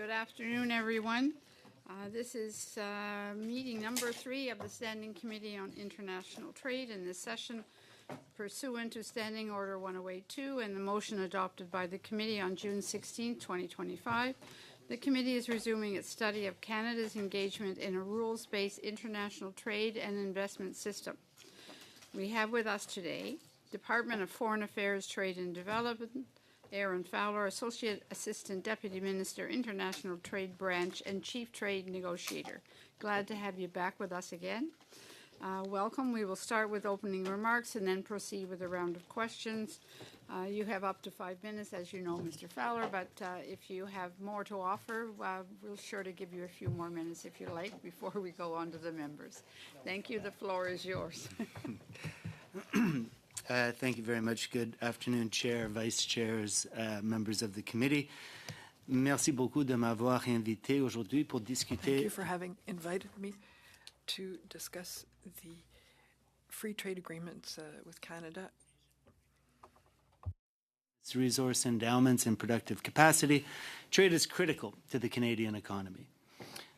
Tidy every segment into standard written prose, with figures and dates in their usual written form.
Good afternoon, everyone. This is meeting number 3 of the Standing Committee on International Trade. In this session, pursuant to Standing Order 1082 and the motion adopted by the committee on June 16, 2025, the committee is resuming its study of Canada's engagement in a rules-based international trade and investment system. We have with us today Department of Foreign Affairs, Trade and Development, Aaron Fowler, Associate Assistant Deputy Minister, International Trade Branch and Chief Trade Negotiator. Glad to have you back with us again. Welcome. We will start with opening remarks and then proceed with a round of questions. You have up to 5 minutes, as you know, Mr. Fowler, but if you have more to offer, we'll sure to give you a few more minutes, if you like, before we go on to the members. Thank you. The floor is yours. Thank you very much. Good afternoon, Chair, Vice Chairs, members of the committee. Merci beaucoup de m'avoir invité aujourd'hui pour discuter. Thank you for having invited me to discuss the free trade agreements with Canada. Resource endowments and productive capacity. Trade is critical to the Canadian economy.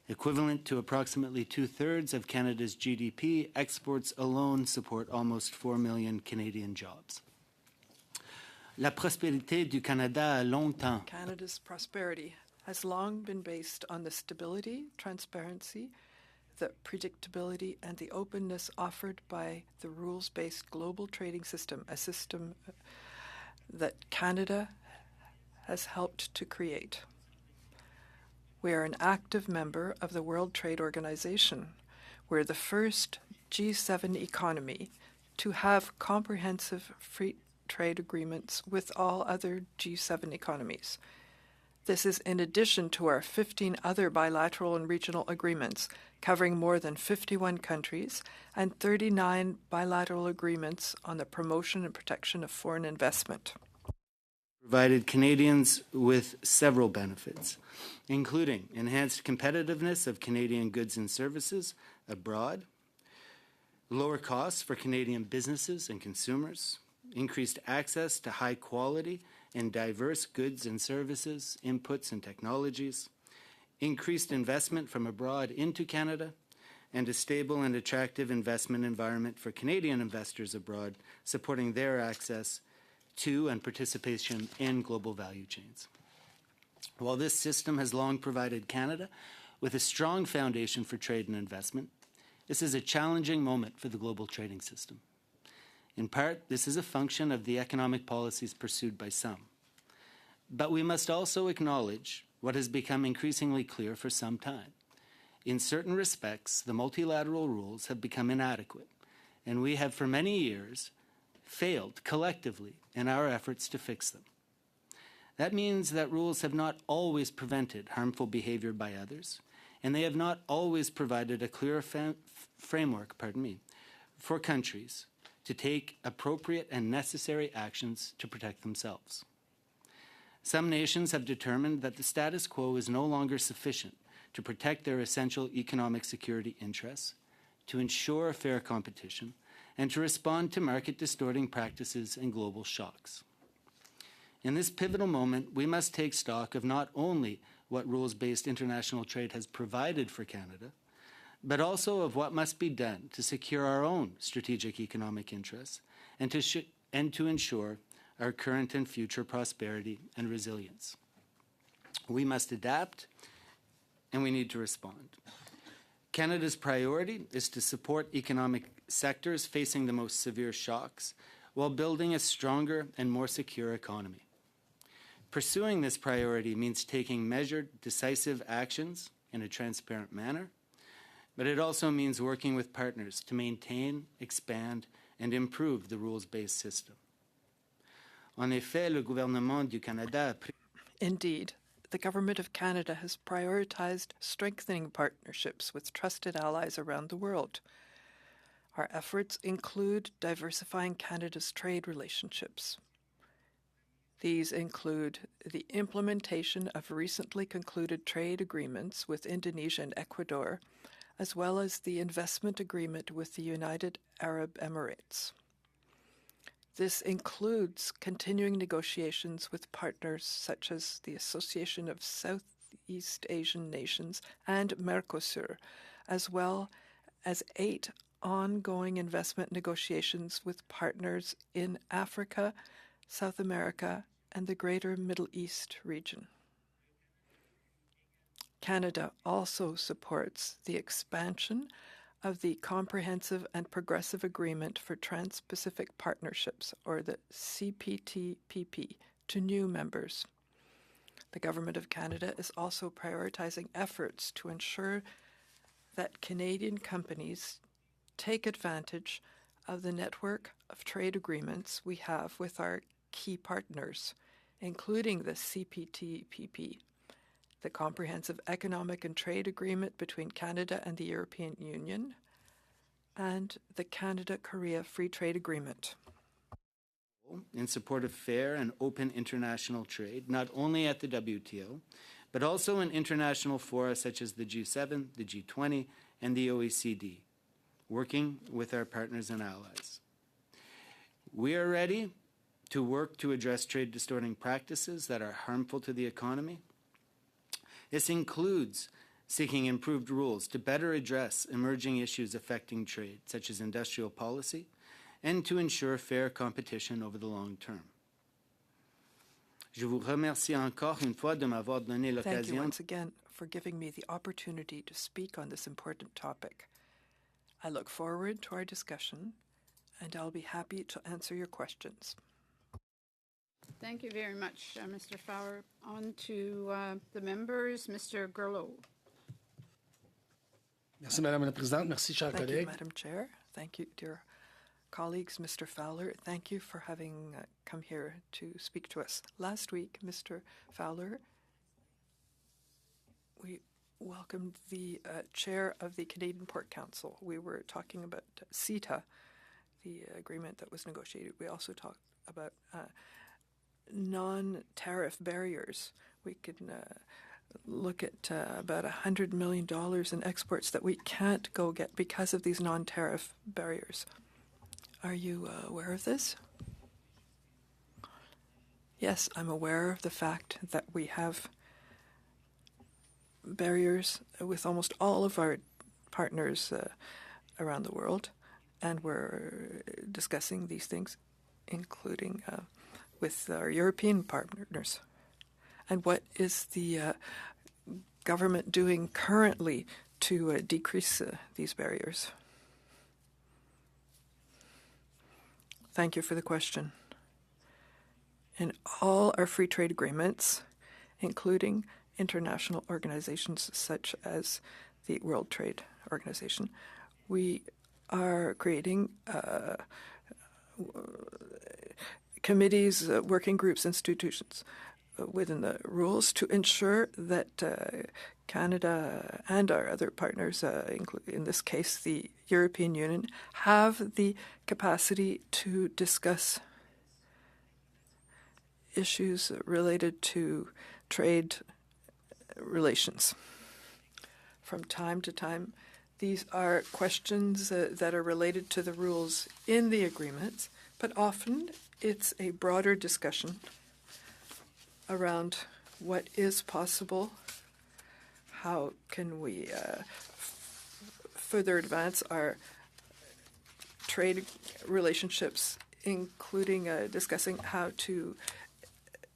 Equivalent to approximately 2/3 of Canada's GDP, exports alone support almost 4 million Canadian jobs. La prospérité du Canada a longtemps. Canada's prosperity has long been based on the stability, transparency, the predictability, and the openness offered by the rules-based global trading system, a system that Canada has helped to create. We are an active member of the World Trade Organization. We're the first G7 economy to have comprehensive free trade agreements with all other G7 economies. This is in addition to our 15 other bilateral and regional agreements covering more than 51 countries and 39 bilateral agreements on the promotion and protection of foreign investment. Provided Canadians with several benefits, including enhanced competitiveness of Canadian goods and services abroad, lower costs for Canadian businesses and consumers, increased access to high quality and diverse goods and services, inputs and technologies, increased investment from abroad into Canada, and a stable and attractive investment environment for Canadian investors abroad, supporting their access to and participation in global value chains. While this system has long provided Canada with a strong foundation for trade and investment, this is a challenging moment for the global trading system. In part, this is a function of the economic policies pursued by some. But we must also acknowledge what has become increasingly clear for some time. In certain respects, the multilateral rules have become inadequate, and we have for many years failed collectively in our efforts to fix them. That means that rules have not always prevented harmful behavior by others, and they have not always provided a clear framework for countries to take appropriate and necessary actions to protect themselves. Some nations have determined that the status quo is no longer sufficient to protect their essential economic security interests, to ensure fair competition, and to respond to market-distorting practices and global shocks. In this pivotal moment, we must take stock of not only what rules-based international trade has provided for Canada, but also of what must be done to secure our own strategic economic interests and to ensure our current and future prosperity and resilience. We must adapt, and we need to respond. Canada's priority is to support economic sectors facing the most severe shocks while building a stronger and more secure economy. Pursuing this priority means taking measured, decisive actions in a transparent manner, but it also means working with partners to maintain, expand, and improve the rules-based system. En effet, le gouvernement du Canada Indeed, the Government of Canada has prioritized strengthening partnerships with trusted allies around the world. Our efforts include diversifying Canada's trade relationships. These include the implementation of recently concluded trade agreements with Indonesia and Ecuador, as well as the investment agreement with the United Arab Emirates. This includes continuing negotiations with partners such as the Association of South Southeast Asian nations and Mercosur, as well as 8 ongoing investment negotiations with partners in Africa, South America, and the Greater Middle East region. Canada also supports the expansion of the Comprehensive and Progressive Agreement for Trans-Pacific Partnerships, or the CPTPP, to new members. The Government of Canada is also prioritizing efforts to ensure that Canadian companies take advantage of the network of trade agreements we have with our key partners, including the CPTPP, the Comprehensive Economic and Trade Agreement between Canada and the European Union, and the Canada-Korea Free Trade Agreement. In support of fair and open international trade, not only at the WTO, but also in international fora such as the G7, the G20, and the OECD, working with our partners and allies. We are ready to work to address trade distorting practices that are harmful to the economy. This includes seeking improved rules to better address emerging issues affecting trade, such as industrial policy, and to ensure fair competition over the long term. Je vous remercie encore une fois de m'avoir donné l'occasion. Thank you once again for giving me the opportunity to speak on this important topic. I look forward to our discussion, and I'll be happy to answer your questions. Thank you very much, Mr. Fowler. On to the members. Mr. Gerlo. Merci, Madame la Présidente. Merci, chers Thank you, collègues. Madam Chair. Thank you, dear colleagues. Mr. Fowler, thank you for having come here to speak to us. Last week, Mr. Fowler, we welcomed the chair of the Canadian Port Council. We were talking about CITA, the agreement that was negotiated. We also talked about non-tariff barriers. We can look at about $100 million in exports that we can't go get because of these non-tariff barriers. Are you aware of this? Yes, I'm aware of the fact that we have barriers with almost all of our partners around the world, and we're discussing these things, including with our European partners. And what is the government doing currently to decrease these barriers? Thank you for the question. In all our free trade agreements, including international organizations such as the World Trade Organization, we are creating committees, working groups, institutions within the rules to ensure that Canada and our other partners, in this case the European Union, have the capacity to discuss issues related to trade relations. From time to time, these are questions that are related to the rules in the agreements, but often it's a broader discussion around what is possible, how can we further advance our trade relationships, including discussing how to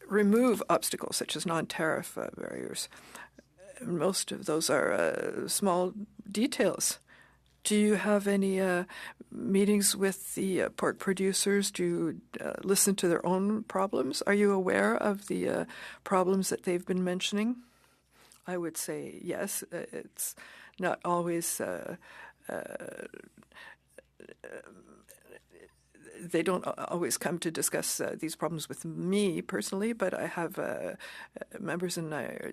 remove obstacles such as non-tariff barriers. Most of those are small details. Do you have any meetings with the pork producers? Do you listen to their own problems? Are you aware of the problems that they've been mentioning? I would say yes. It's not always they don't always come to discuss these problems with me personally, but I have members in our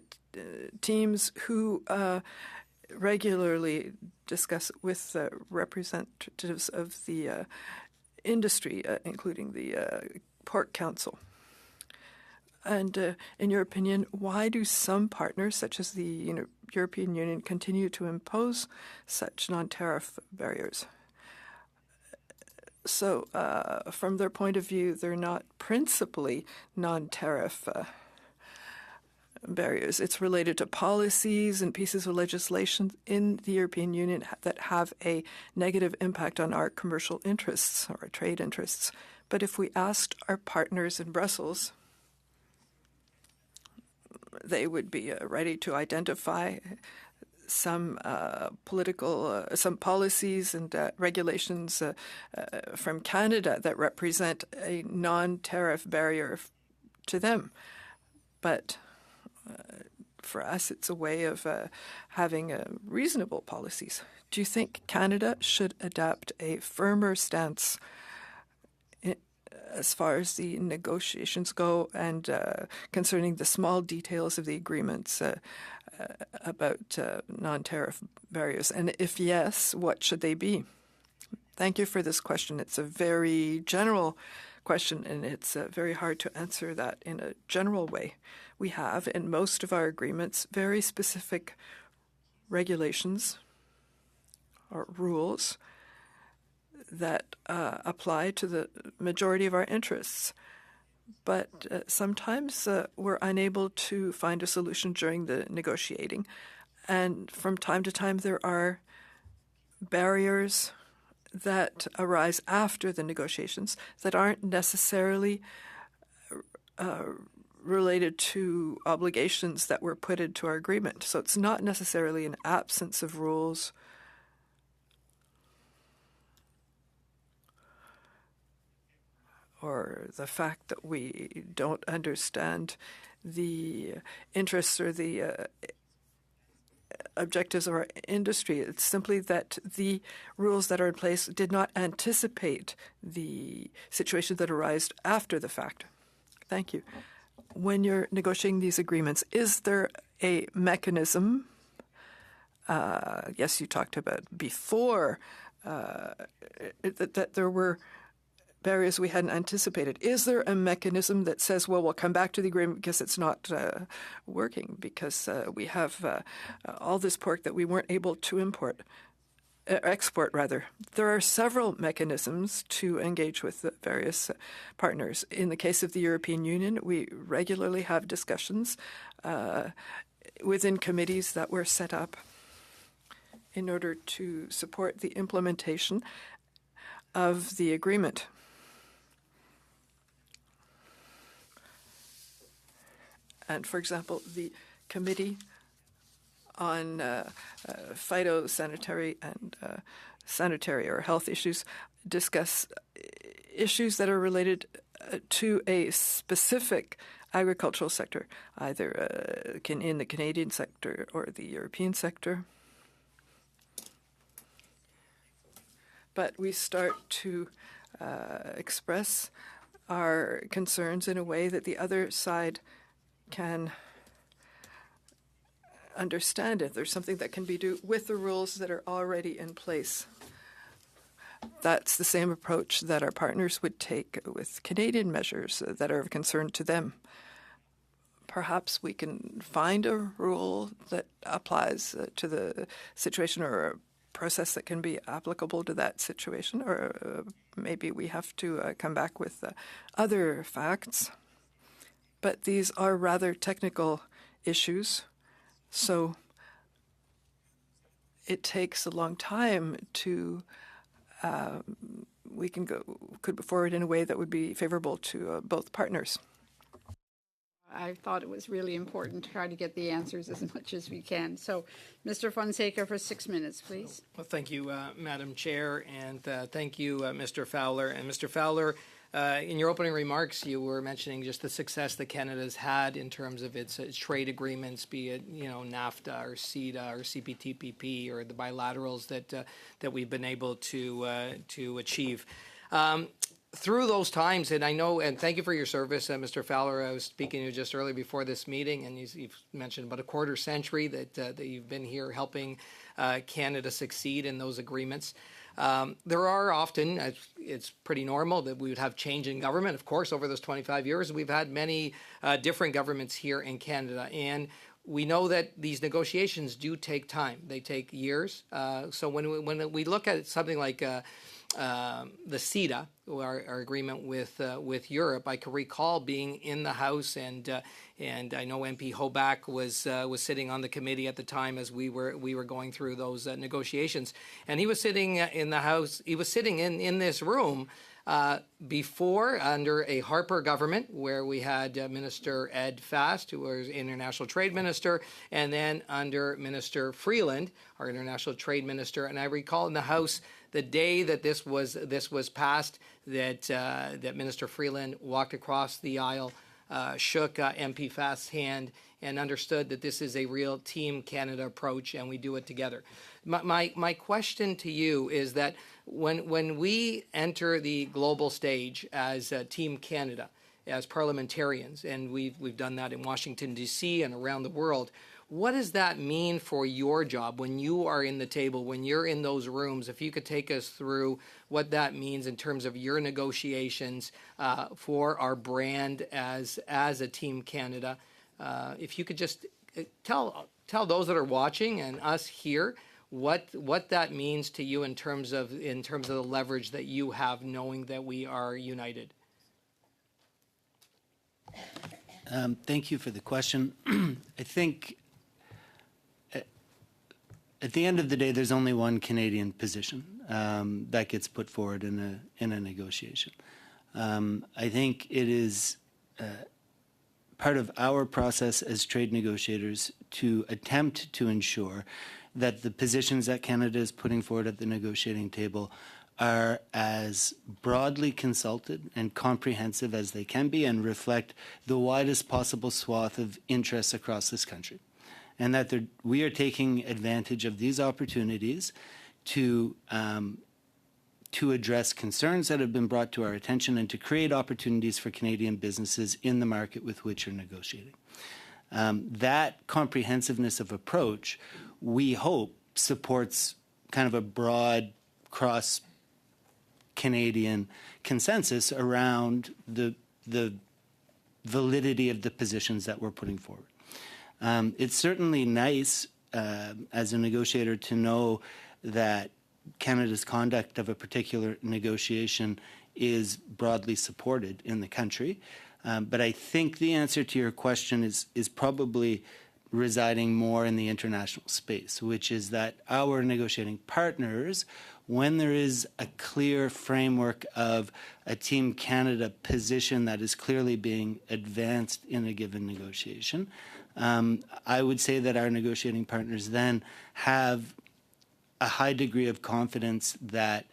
teams who regularly discuss with representatives of the industry, including the Pork Council. And in your opinion, why do some partners, such as the European Union, continue to impose such non-tariff barriers? So from their point of view, they're not principally non-tariff barriers. It's related to policies and pieces of legislation in the European Union that have a negative impact on our commercial interests or our trade interests. But if we asked our partners in Brussels, they would be ready to identify some some policies and regulations from Canada that represent a non-tariff barrier to them. But for us, it's a way of having reasonable policies. Do you think Canada should adapt a firmer stance as far as the negotiations go and concerning the small details of the agreements about non-tariff barriers? And if yes, what should they be? Thank you for this question. It's a very general question, and it's very hard to answer that in a general way. We have, in most of our agreements, very specific regulations or rules that apply to the majority of our interests. But sometimes we're unable to find a solution during the negotiating. And from time to time, there are barriers that arise after the negotiations that aren't necessarily related to obligations that were put into our agreement. So it's not necessarily an absence of rules or the fact that we don't understand the interests or the objectives of our industry. It's simply that the rules that are in place did not anticipate the situations that arise after the fact. Thank you. When you're negotiating these agreements, is there a mechanism? Yes, you talked about before that there were barriers we hadn't anticipated. Is there a mechanism that says, well, we'll come back to the agreement because it's not working, because we have all this pork that we weren't able to export? There are several mechanisms to engage with the various partners. In the case of the European Union, we regularly have discussions within committees that were set up in order to support the implementation of the agreement. And, for example, the Committee on Phytosanitary and Sanitary or Health issues discuss issues that are related to a specific agricultural sector, either in the Canadian sector or the European sector. But we start to express our concerns in a way that the other side can understand it. There's something that can be done with the rules that are already in place. That's the same approach that our partners would take with Canadian measures that are of concern to them. Perhaps we can find a rule that applies to the situation or a process that can be applicable to that situation, or maybe we have to come back with other facts. But these are rather technical issues, so it takes a long time to could go forward in a way that would be favorable to both partners. I thought it was really important to try to get the answers as much as we can. So, Mr. Fonseca, for 6 minutes, please. Well, thank you, Madam Chair, and thank you, Mr. Fowler. And Mr. Fowler, in your opening remarks, you were mentioning just the success that Canada's had in terms of its trade agreements, be it NAFTA or CETA or CPTPP or the bilaterals that we've been able to achieve. Through those times, and I know, and thank you for your service, Mr. Fowler. I was speaking to you just earlier before this meeting, and you've mentioned about a quarter century that you've been here helping Canada succeed in those agreements. There are often, it's pretty normal that we would have change in government. Of course, over those 25 years, we've had many different governments here in Canada, and we know that these negotiations do take time. They take years. So when we look at something like the CETA, our agreement with Europe, I can recall being in the House, and I know MP Hoback was sitting on the committee at the time as we were going through those negotiations, and he was sitting in the House. He was sitting in this room. Before, under a Harper government, where we had Minister Ed Fast, who was International Trade Minister, and then under Minister Freeland, our International Trade Minister. And I recall in the House the day that this was passed, that Minister Freeland walked across the aisle, shook MP Fast's hand, and understood that this is a real Team Canada approach, and we do it together. My question to you is that when we enter the global stage as Team Canada, as parliamentarians, and we've done that in Washington, D.C. and around the world, what does that mean for your job when you are in the table, when you're in those rooms? If you could take us through what that means in terms of your negotiations for our brand as a Team Canada. If you could just tell those that are watching and us here what that means to you in terms of the leverage that you have, knowing that we are united. Thank you for the question. I think at the end of the day, there's only one Canadian position that gets put forward in a negotiation. I think it is part of our process as trade negotiators to attempt to ensure that the positions that Canada is putting forward at the negotiating table are as broadly consulted and comprehensive as they can be and reflect the widest possible swath of interests across this country. And that we are taking advantage of these opportunities to address concerns that have been brought to our attention and to create opportunities for Canadian businesses in the market with which you're negotiating. That comprehensiveness of approach, we hope, supports kind of a broad cross-Canadian consensus around the validity of the positions that we're putting forward. It's certainly nice as a negotiator to know that Canada's conduct of a particular negotiation is broadly supported in the country. But I think the answer to your question is probably residing more in the international space, which is that our negotiating partners, when there is a clear framework of a Team Canada position that is clearly being advanced in a given negotiation, I would say that our negotiating partners then have a high degree of confidence that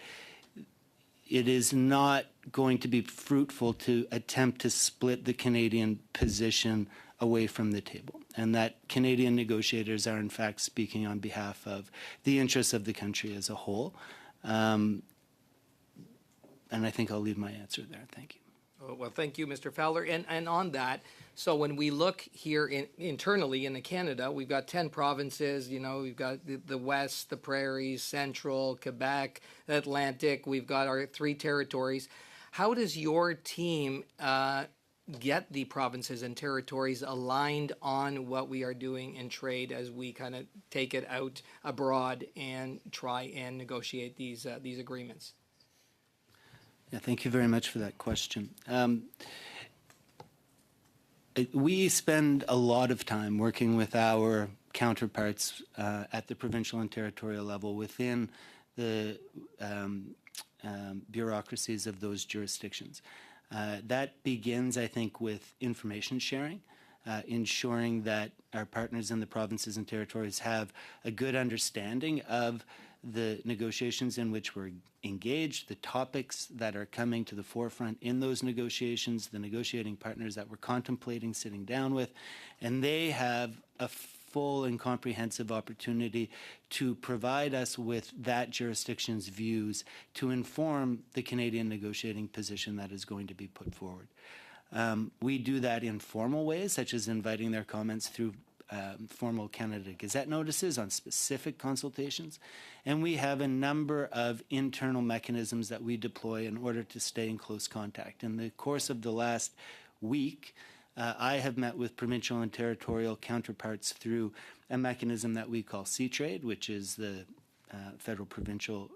it is not going to be fruitful to attempt to split the Canadian position away from the table, and that Canadian negotiators are in fact speaking on behalf of the interests of the country as a whole. And I think I'll leave my answer there. Thank you. Well, thank you, Mr. Fowler. And on that, so when we look here internally in Canada, we've got 10 provinces. You know, we've got the West, the Prairies, Central, Quebec, Atlantic. We've got our 3 territories. How does your team get the provinces and territories aligned on what we are doing in trade as we kind of take it out abroad and try and negotiate these agreements? Yeah, thank you very much for that question. We spend a lot of time working with our counterparts at the provincial and territorial level within the bureaucracies of those jurisdictions. That begins, I think, with information sharing, ensuring that our partners in the provinces and territories have a good understanding of the negotiations in which we're engaged, the topics that are coming to the forefront in those negotiations, the negotiating partners that we're contemplating sitting down with, and they have a full and comprehensive opportunity to provide us with that jurisdiction's views to inform the Canadian negotiating position that is going to be put forward. We do that in formal ways, such as inviting their comments through formal Canada Gazette notices on specific consultations, and we have a number of internal mechanisms that we deploy in order to stay in close contact. In the course of the last week, I have met with provincial and territorial counterparts through a mechanism that we call CIIT, which is the federal, provincial,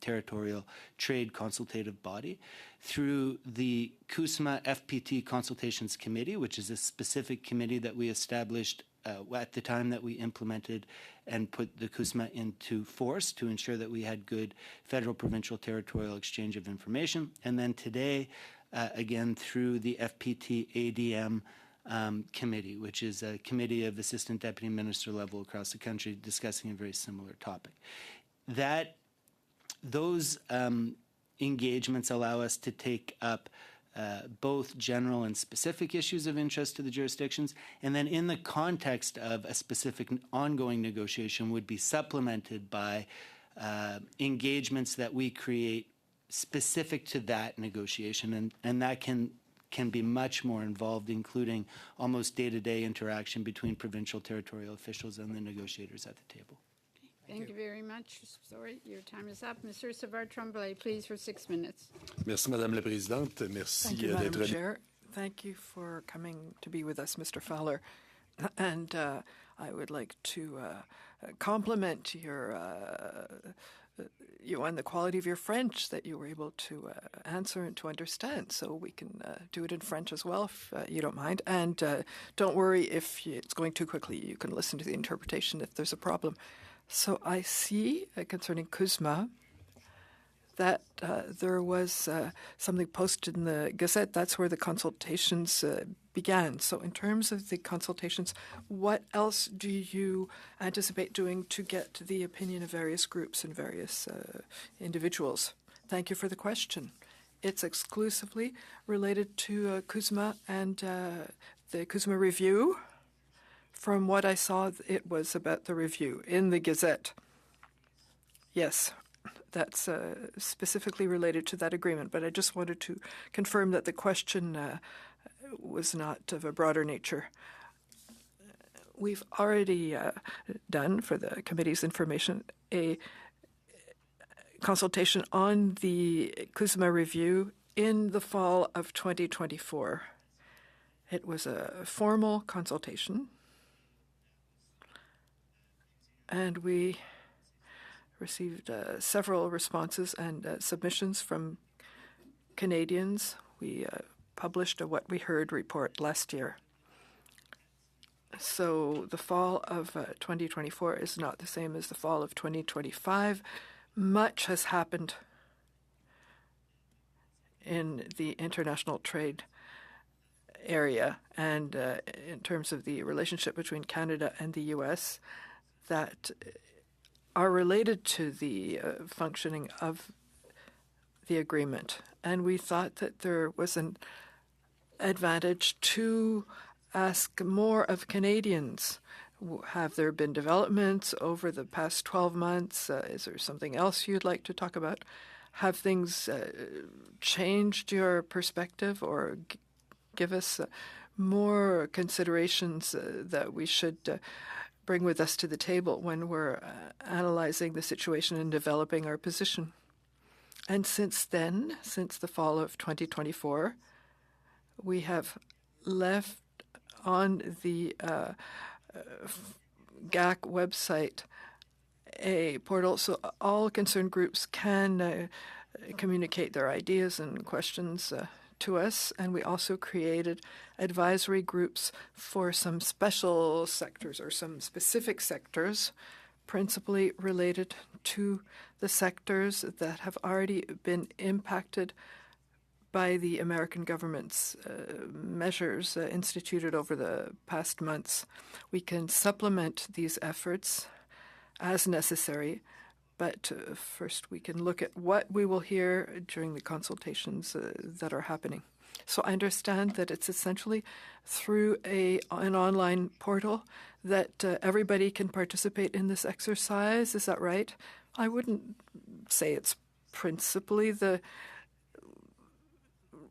territorial trade consultative body, through the CUSMA FPT Consultations Committee, which is a specific committee that we established at the time that we implemented and put the CUSMA into force to ensure that we had good federal, provincial, territorial exchange of information. And then today, again, through the FPT ADM committee, which is a committee of assistant deputy minister level across the country discussing a very similar topic. Those engagements allow us to take up both general and specific issues of interest to the jurisdictions, and then in the context of a specific ongoing negotiation would be supplemented by engagements that we create specific to that negotiation, and that can be much more involved, including almost day-to-day interaction between provincial territorial officials and the negotiators at the table. Thank you very much. Sorry, your time is up. Mr. Savard-Tremblay, please, for 6 minutes. Merci, Madame la Présidente. Merci Thank you, Madam d'être Chair. Thank you for coming to be with us, Mr. Fowler. And I would like to compliment you on the quality of your French, that you were able to answer and to understand. So we can do it in French as well, if you don't mind. And don't worry if it's going too quickly. You can listen to the interpretation if there's a problem. So I see, concerning CUSMA, that there was something posted in the Gazette. That's where the consultations began. So in terms of the consultations, what else do you anticipate doing to get the opinion of various groups and various individuals? Thank you for the question. It's exclusively related to CUSMA and the CUSMA review. From what I saw, it was about the review in the Gazette. Yes, that's specifically related to that agreement, but I just wanted to confirm that the question was not of a broader nature. We've already done, for the committee's information, a consultation on the CUSMA review in the fall of 2024. It was a formal consultation, and we received several responses and submissions from Canadians. We published a What We Heard report last year. So the fall of 2024 is not the same as the fall of 2025. Much has happened in the international trade area and in terms of the relationship between Canada and the U.S. that are related to the functioning of the agreement. And we thought that there was an advantage to ask more of Canadians. Have there been developments over the past 12 months? Is there something else you'd like to talk about? Have things changed your perspective, or give us more considerations that we should bring with us to the table when we're analyzing the situation and developing our position? And since then, since the fall of 2024, we have left on the GAC website a portal so all concerned groups can communicate their ideas and questions to us. And we also created advisory groups for some special sectors or some specific sectors, principally related to the sectors that have already been impacted by the American government's measures instituted over the past months. We can supplement these efforts as necessary, but first we can look at what we will hear during the consultations that are happening. So I understand that it's essentially through an online portal that everybody can participate in this exercise. Is that right? I wouldn't say it's principally the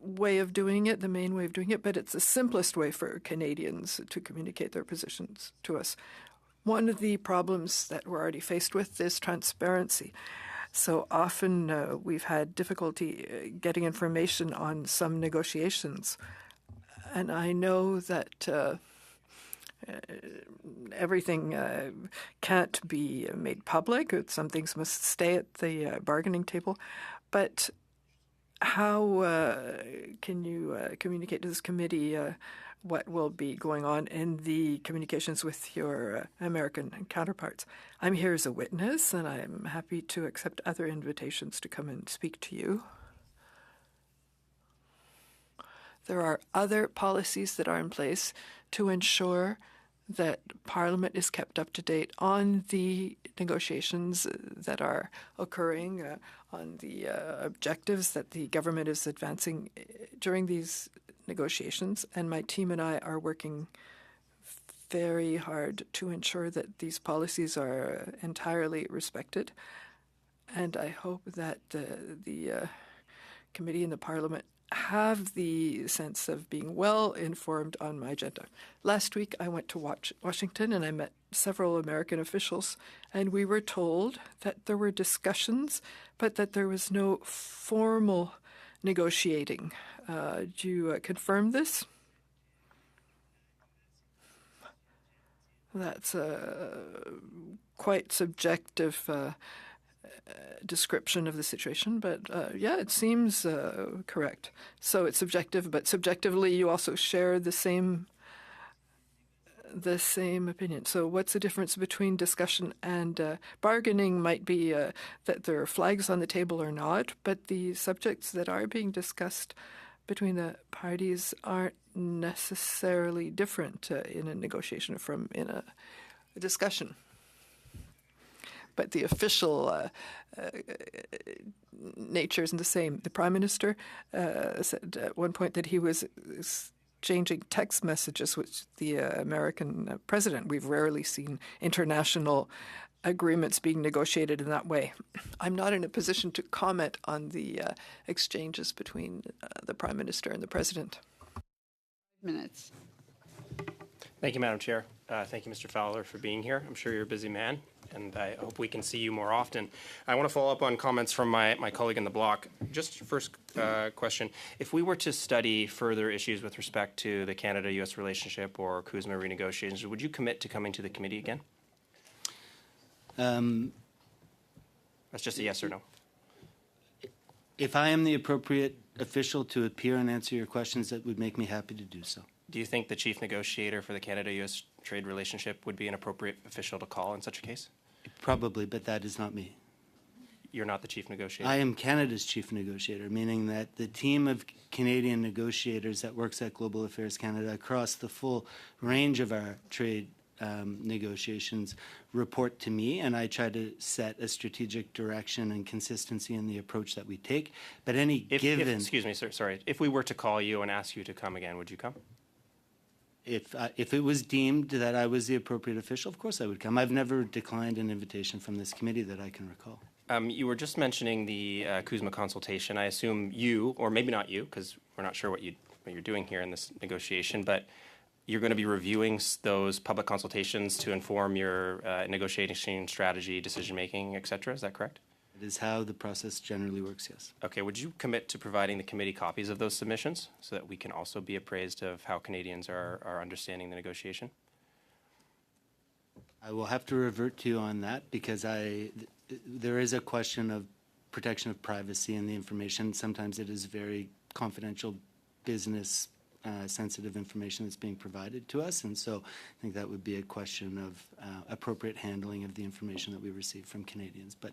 way of doing it, the main way of doing it, but it's the simplest way for Canadians to communicate their positions to us. One of the problems that we're already faced with is transparency. So often we've had difficulty getting information on some negotiations. And I know that everything can't be made public. Some things must stay at the bargaining table. But how can you communicate to this committee what will be going on in the communications with your American counterparts? I'm here as a witness, and I'm happy to accept other invitations to come and speak to you. There are other policies that are in place to ensure that Parliament is kept up to date on the negotiations that are occurring, on the objectives that the government is advancing during these negotiations. And my team and I are working very hard to ensure that these policies are entirely respected. And I hope that the committee and the Parliament have the sense of being well informed on my agenda. Last week, I went to Washington and I met several American officials, and we were told that there were discussions, but that there was no formal negotiating. Do you confirm this? That's a quite subjective description of the situation, but yeah, it seems correct. So it's subjective, but subjectively you also share the same opinion. So what's the difference between discussion and bargaining? Might be that there are flags on the table or not, but the subjects that are being discussed between the parties aren't necessarily different in a negotiation from in a discussion. But the official nature isn't the same. The Prime Minister said at one point that he was exchanging text messages with the American president. We've rarely seen international agreements being negotiated in that way. I'm not in a position to comment on the exchanges between the Prime Minister and the President. Minutes. Thank you, Madam Chair. Thank you, Mr. Fowler, for being here. I'm sure you're a busy man, and I hope we can see you more often. I want to follow up on comments from my colleague in the block. Just first question, if we were to study further issues with respect to the Canada-U.S. relationship or CUSMA renegotiations, would you commit to coming to the committee again? That's just a yes or no. If I am the appropriate official to appear and answer your questions, that would make me happy to do so. Do you think the chief negotiator for the Canada-U.S. trade relationship would be an appropriate official to call in such a case? Probably, but that is not me. You're not the chief negotiator? I am Canada's chief negotiator, meaning that the team of Canadian negotiators that works at Global Affairs Canada across the full range of our trade negotiations report to me, and I try to set a strategic direction and consistency in the approach that we take. But excuse me, sir, sorry. If we were to call you and ask you to come again, would you come? If it was deemed that I was the appropriate official, of course I would come. I've never declined an invitation from this committee that I can recall. You were just mentioning the CUSMA consultation. I assume you, or maybe not you, because we're not sure what you're doing here in this negotiation, but you're going to be reviewing those public consultations to inform your negotiation strategy, decision-making, et cetera. Is that correct? It is how the process generally works, yes. Okay. Would you commit to providing the committee copies of those submissions so that we can also be appraised of how Canadians are understanding the negotiation? I will have to revert to you on that because there is a question of protection of privacy in the information. Sometimes it is very confidential business sensitive information that's being provided to us, and so I think that would be a question of appropriate handling of the information that we receive from Canadians. But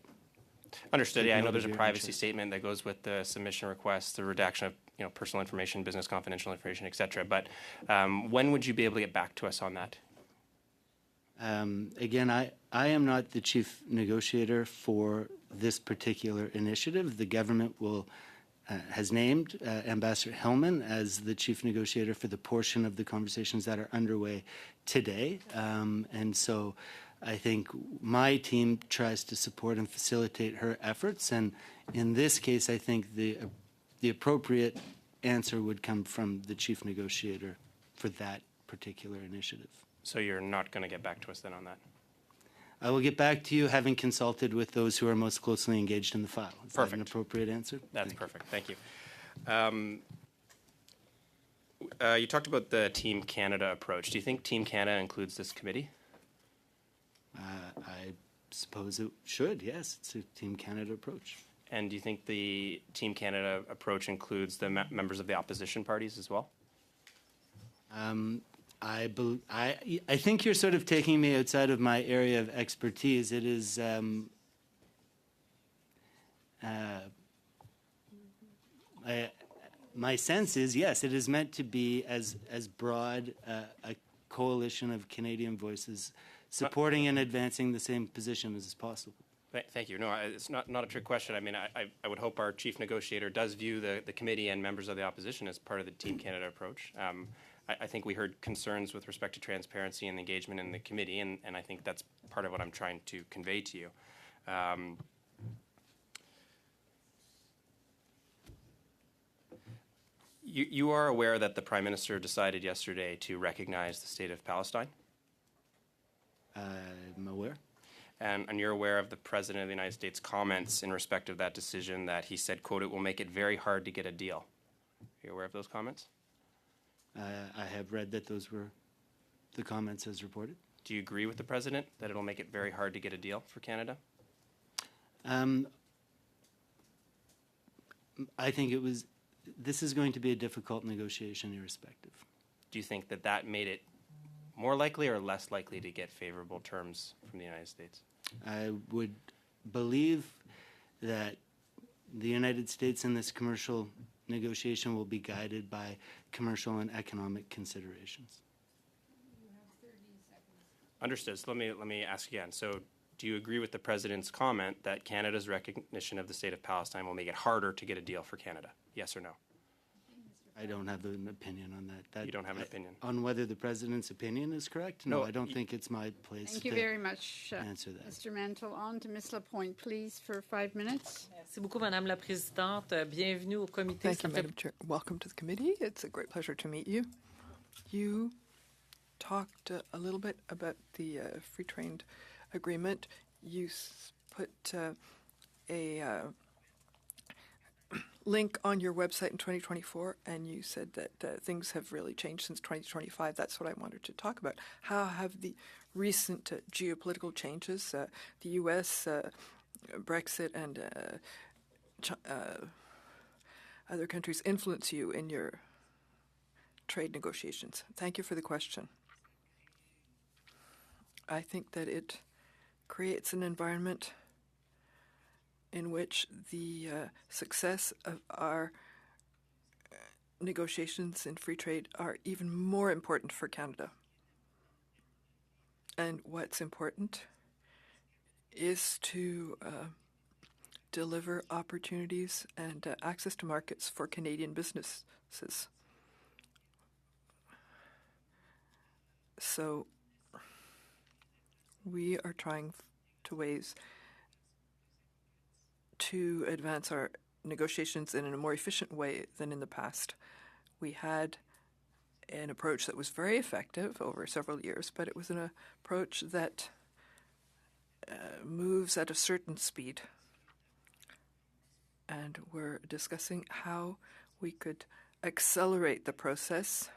understood. Yeah, I know there's a privacy statement that goes with the submission request, the redaction of personal information, business confidential information, et cetera. But when would you be able to get back to us on that? Again, I am not the chief negotiator for this particular initiative. The government has named Ambassador Hellman as the chief negotiator for the portion of the conversations that are underway today. And so I think my team tries to support and facilitate her efforts. And in this case, I think the appropriate answer would come from the chief negotiator for that particular initiative. So you're not going to get back to us then on that? I will get back to you having consulted with those who are most closely engaged in the file. Is Perfect. that an appropriate answer? That's perfect. Thank you. You talked about the Team Canada approach. Do you think Team Canada includes this committee? I suppose it should, yes. It's a Team Canada approach. And do you think the Team Canada approach includes the members of the opposition parties as well? I think you're sort of taking me outside of my area of expertise. It is my sense is, yes, it is meant to be as broad a coalition of Canadian voices supporting and advancing the same position as possible. Thank you. No, it's not a trick question. I mean, I would hope our chief negotiator does view the committee and members of the opposition as part of the Team Canada approach. I think we heard concerns with respect to transparency and engagement in the committee, and I think that's part of what I'm trying to convey to you. You are aware that the Prime Minister decided yesterday to recognize the state of Palestine? I'm aware. And you're aware of the President of the United States' comments in respect of that decision that he said, quote, "It will make it very hard to get a deal." Are you aware of those comments? I have read that those were the comments as reported. Do you agree with the President that it'll make it very hard to get a deal for Canada? I think this is going to be a difficult negotiation irrespective. Do you think that that made it more likely or less likely to get favorable terms from the United States? I would believe that the United States in this commercial negotiation will be guided by commercial and economic considerations. Understood. So let me ask again. So do you agree with the President's comment that Canada's recognition of the state of Palestine will make it harder to get a deal for Canada? Yes or no? I don't have an opinion on that. You don't have an opinion? On whether the President's opinion is correct? No, No, I don't think it's my place Thank you to very much, answer that. Mr. Mantle. On to Ms. Lapointe, please, for 5 minutes. Merci beaucoup, Madame la Présidente. Bienvenue au comité. Thank you, Madam Chair. Welcome to the committee. It's a great pleasure to meet you. You talked a little bit about the free trade agreement. You put a link on your website in 2024, and you said that things have really changed since 2025. That's what I wanted to talk about. How have the recent geopolitical changes, the U.S., Brexit, and other countries influence you in your trade negotiations? Thank you for the question. I think that it creates an environment in which the success of our negotiations in free trade are even more important for Canada. And what's important is to deliver opportunities and access to markets for Canadian businesses. So we are trying to ways to advance our negotiations in a more efficient way than in the past. We had an approach that was very effective over several years, but it was an approach that moves at a certain speed. And we're discussing how we could accelerate the process.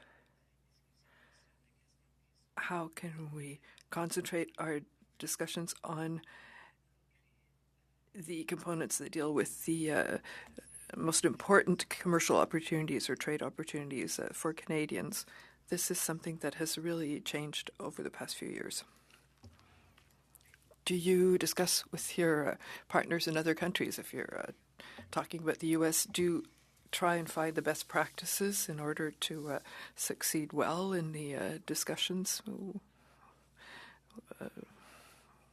How can we concentrate our discussions on the components that deal with the most important commercial opportunities or trade opportunities for Canadians? This is something that has really changed over the past few years. Do you discuss with your partners in other countries, if you're talking about the U.S., do try and find the best practices in order to succeed well in the discussions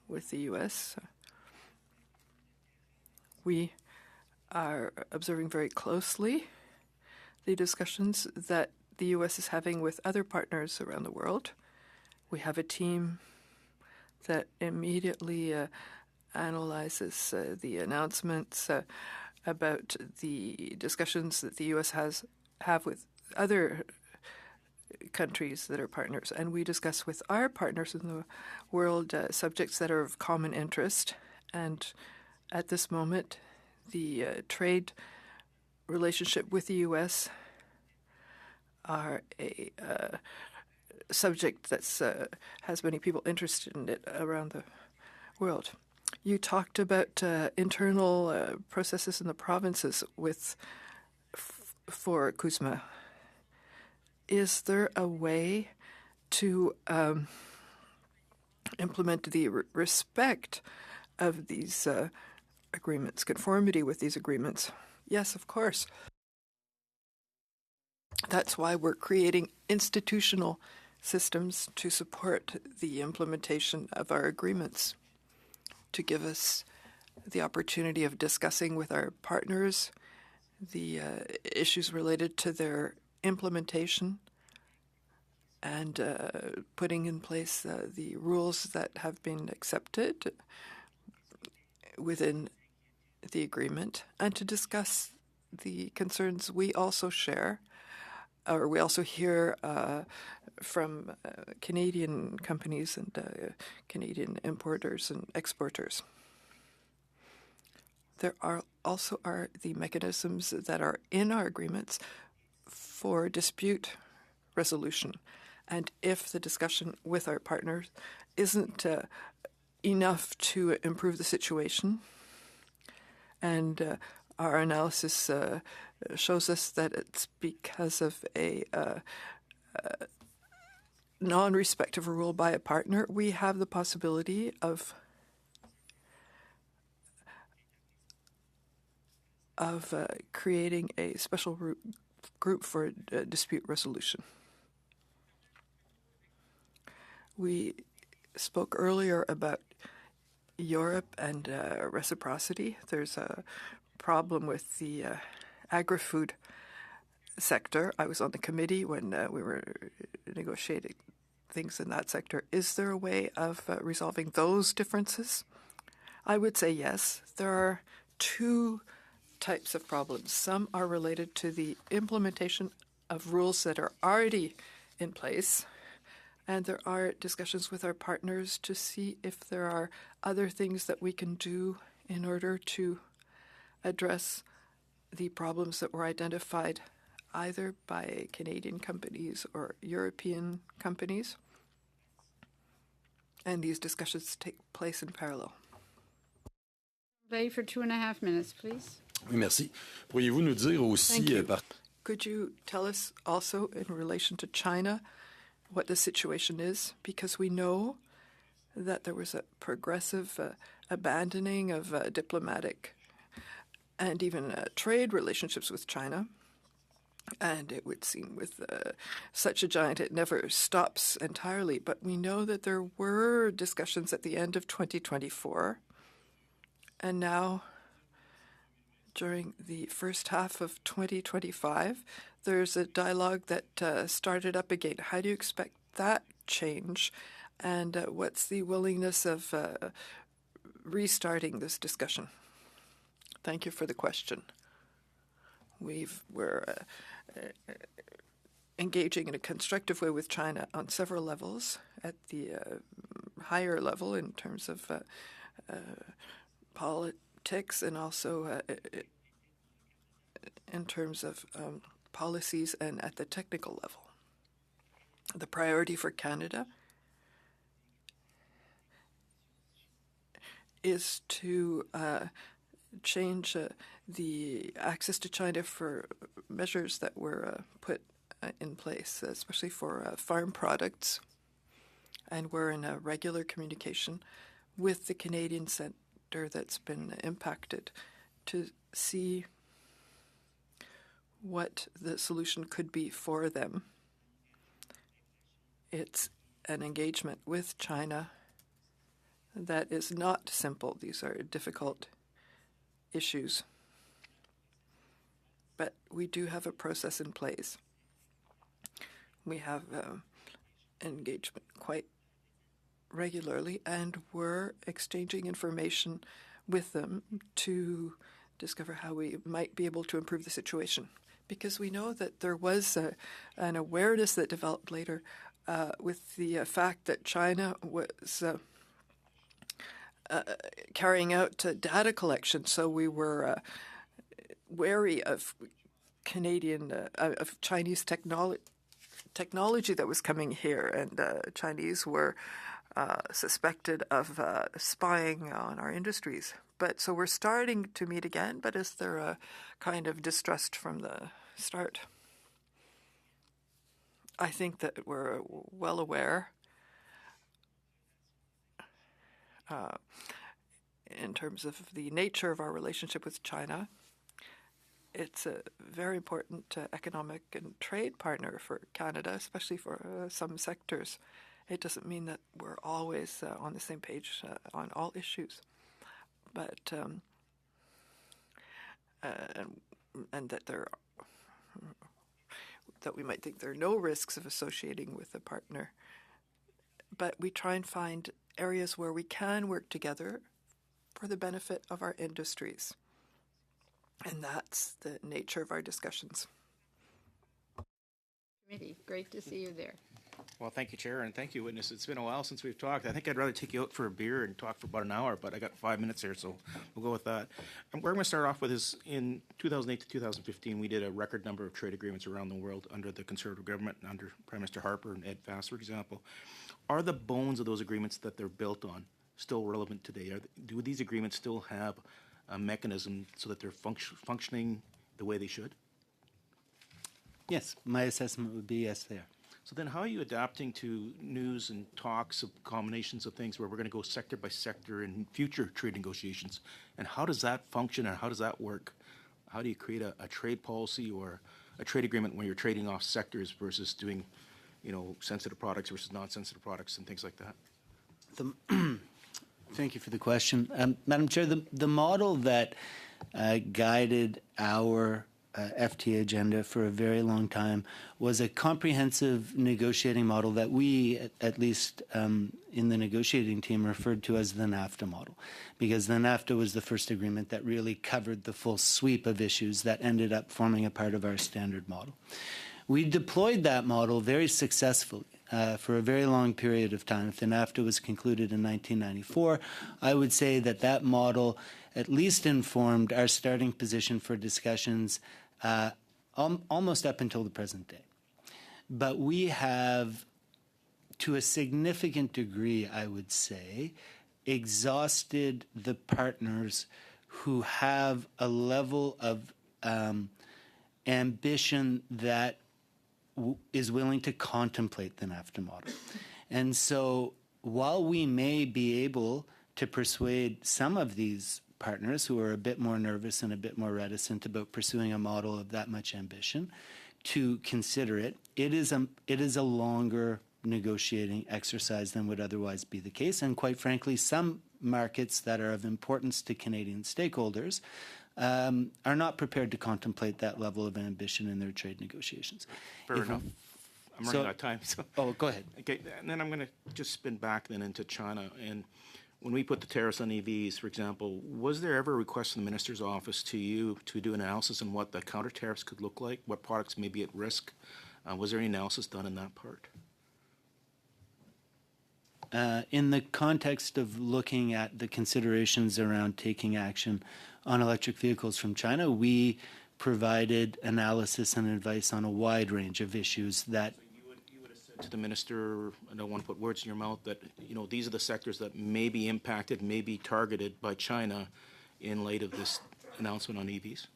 with the U.S.? We are observing very closely the discussions that the U.S. is having with other partners around the world. We have a team that immediately analyzes the announcements about the discussions that the U.S. have with other countries that are partners. And we discuss with our partners in the world subjects that are of common interest. And at this moment, the trade relationship with the U.S. are a subject that has many people interested in it around the world. You talked about internal processes in the provinces for CUSMA. Is there a way to implement the respect of these agreements, conformity with these agreements? Yes, of course. That's why we're creating institutional systems to support the implementation of our agreements, to give us the opportunity of discussing with our partners the issues related to their implementation and putting in place the rules that have been accepted within the agreement, and to discuss the concerns we also share, or we also hear from Canadian companies and Canadian importers and exporters. There are also the mechanisms that are in our agreements for dispute resolution. And if the discussion with our partners isn't enough to improve the situation, and our analysis shows us that it's because of a non-respect of a rule by a partner, we have the possibility of creating a special group for dispute resolution. We spoke earlier about Europe and reciprocity. There's a problem with the agri-food sector. I was on the committee when we were negotiating things in that sector. Is there a way of resolving those differences? I would say yes. There are two types of problems. Some are related to the implementation of rules that are already in place, and there are discussions with our partners to see if there are other things that we can do in order to address the problems that were identified either by Canadian companies or European companies. And these discussions take place in parallel. Play for 2.5 minutes, please. Oui, merci. Pourriez-vous nous dire aussi... Thank you. Could you tell us also in relation to China what the situation is? Because we know that there was a progressive abandoning of diplomatic and even trade relationships with China. And it would seem with such a giant, it never stops entirely. But we know that there were discussions at the end of 2024. And now, during the first half of 2025, there's a dialogue that started up again. How do you expect that change? And what's the willingness of restarting this discussion? Thank you for the question. We're engaging in a constructive way with China on several levels, at the higher level in terms of politics and also in terms of policies and at the technical level. The priority for Canada is to change the access to China for measures that were put in place, especially for farm products. And we're in a regular communication with the Canadian sector that's been impacted to see what the solution could be for them. It's an engagement with China that is not simple. These are difficult issues. But we do have a process in place. We have engagement quite regularly, and we're exchanging information with them to discover how we might be able to improve the situation. Because we know that there was an awareness that developed later with the fact that China was carrying out data collection. So we were wary of Canadian, of Chinese technology that was coming here, and Chinese were suspected of spying on our industries. But so we're starting to meet again, but is there a kind of distrust from the start? I think that we're well aware in terms of the nature of our relationship with China. It's a very important economic and trade partner for Canada, especially for some sectors. It doesn't mean that we're always on the same page on all issues, but and that we might think there are no risks of associating with a partner. But we try and find areas where we can work together for the benefit of our industries. And that's the nature of our discussions. Committee, great to see you there. Well, thank you, Chair, and thank you, witness. It's been a while since we've talked. I think I'd rather take you out for a beer and talk for about an hour, but I got 5 minutes here, so we'll go with that. And where I'm going to start off with is in 2008 to 2015, we did a record number of trade agreements around the world under the Conservative government, under Prime Minister Harper and Ed Fast, for example. Are the bones of those agreements that they're built on still relevant today? Do these agreements still have a mechanism so that they're functioning the way they should? Yes, my assessment would be yes, they are. So then how are you adapting to news and talks of combinations of things where we're going to go sector by sector in future trade negotiations? And how does that function and how does that work? How do you create a trade policy or a trade agreement when you're trading off sectors versus doing, sensitive products versus non-sensitive products and things like that? Thank you for the question. Madam Chair, the model that guided our FTA agenda for a very long time was a comprehensive negotiating model that we, at least in the negotiating team, referred to as the NAFTA model, because the NAFTA was the first agreement that really covered the full sweep of issues that ended up forming a part of our standard model. We deployed that model very successfully for a very long period of time. If the NAFTA was concluded in 1994, I would say that model at least informed our starting position for discussions almost up until the present day. But we have, to a significant degree, I would say, exhausted the partners who have a level of ambition that is willing to contemplate the NAFTA model. And so while we may be able to persuade some of these partners who are a bit more nervous and a bit more reticent about pursuing a model of that much ambition to consider it, it is a longer negotiating exercise than would otherwise be the case. And quite frankly, some markets that are of importance to Canadian stakeholders are not prepared to contemplate that level of ambition in their trade negotiations. Fair enough. I'm running out of time. So. Oh, go ahead. Okay, and then I'm going to just spin back then into China. And when we put the tariffs on EVs, for example, was there ever a request from the minister's office to you to do an analysis on what the counter tariffs could look like, what products may be at risk? Was there any analysis done in that part? In the context of looking at the considerations around taking action on electric vehicles from China, we provided analysis and advice on a wide range of issues that... So you would have said to the minister, I don't want to put words in your mouth, that these are the sectors that may be impacted, may be targeted by China in light of this announcement on EVs?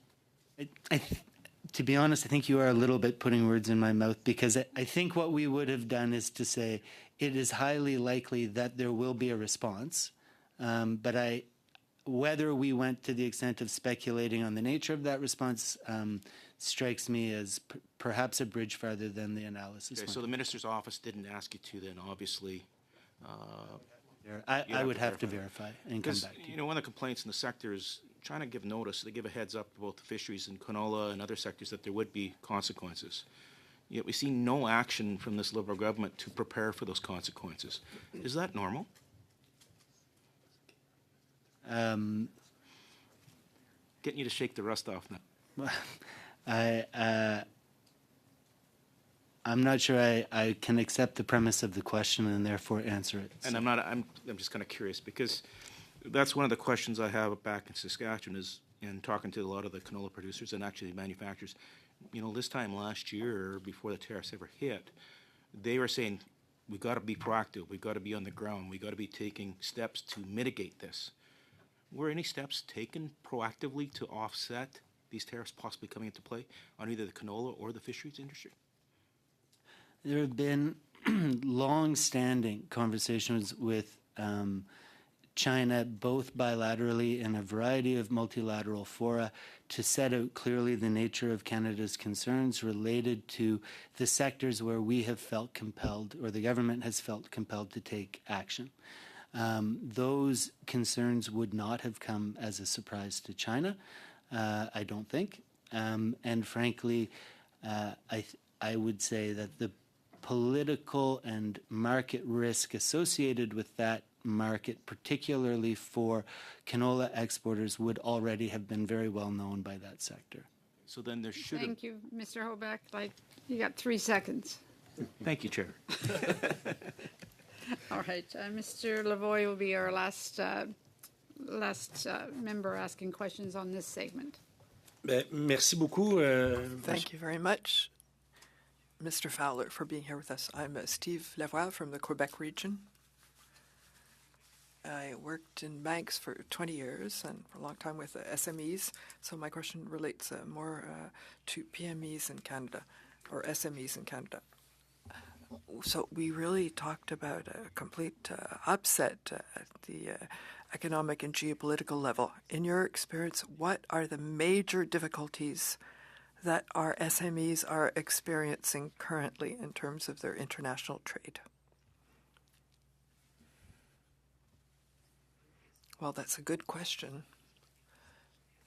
To be honest, I think you are a little bit putting words in my mouth, because I think what we would have done is to say it is highly likely that there will be a response, but whether we went to the extent of speculating on the nature of that response strikes me as perhaps a bridge farther than the analysis. Okay, so the minister's office didn't ask you to then, obviously. I would have to verify and come back to you. One of the complaints in the sector is trying to give notice. They give a heads up to both the fisheries and canola and other sectors that there would be consequences. Yet we see no action from this Liberal government to prepare for those consequences. Is that normal? Getting you to shake the rust off now. I'm not sure I can accept the premise of the question and therefore answer it. And I'm just kind of curious, because that's one of the questions I have back in Saskatchewan is in talking to a lot of the canola producers and actually manufacturers. this time last year, before the tariffs ever hit, they were saying, we got to be proactive, we got to be on the ground, we got to be taking steps to mitigate this. Were any steps taken proactively to offset these tariffs possibly coming into play on either the canola or the fisheries industry? There have been long-standing conversations with China, both bilaterally and a variety of multilateral fora, to set out clearly the nature of Canada's concerns related to the sectors where we have felt compelled, or the government has felt compelled to take action. Those concerns would not have come as a surprise to China, I don't think. And frankly, I would say that the political and market risk associated with that market, particularly for canola exporters, would already have been very well known by that sector. So then there should have... Thank you, Mr. Hobeck. You got 3 seconds. Thank you, Chair. All right, Mr. Lavoie will be our last member asking questions on this segment. Merci beaucoup. Thank you very much, Mr. Fowler, for being here with us. I'm Steve Lavoie from the Quebec region. I worked in banks for 20 years and for a long time with SMEs, so my question relates more to PMEs in Canada, or SMEs in Canada. So we really talked about a complete upset at the economic and geopolitical level. In your experience, what are the major difficulties that our SMEs are experiencing currently in terms of their international trade? Well, that's a good question.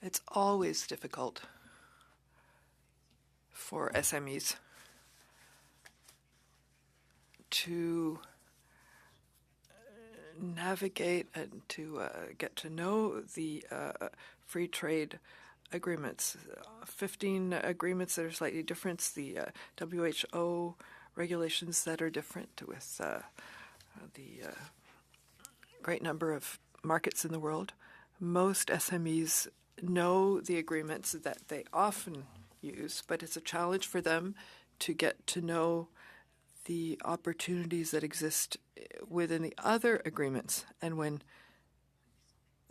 It's always difficult for SMEs to navigate and to get to know the free trade agreements. 15 agreements that are slightly different, the WHO regulations that are different, with the great number of markets in the world. Most SMEs know the agreements that they often use, but it's a challenge for them to get to know the opportunities that exist within the other agreements. And when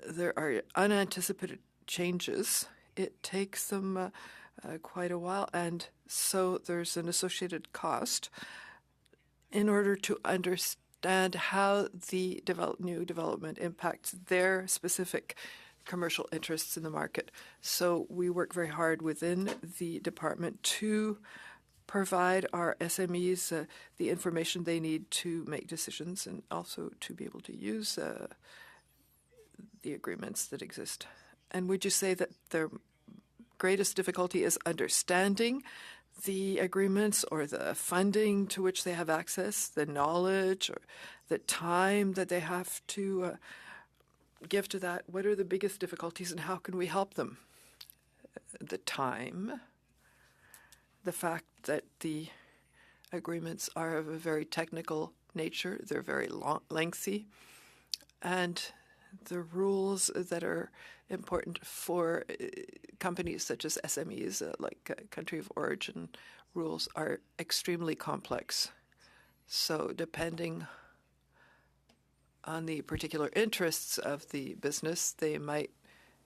there are unanticipated changes, it takes them quite a while, and so there's an associated cost in order to understand how the new development impacts their specific commercial interests in the market. So we work very hard within the department to provide our SMEs the information they need to make decisions, and also to be able to use the agreements that exist. And would you say that their greatest difficulty is understanding the agreements, or the funding to which they have access, the knowledge, or the time that they have to give to that? What are the biggest difficulties, and how can we help them? The time, the fact that the agreements are of a very technical nature, they're very lengthy, and the rules that are important for companies such as SMEs, like country of origin rules, are extremely complex. So depending on the particular interests of the business, they might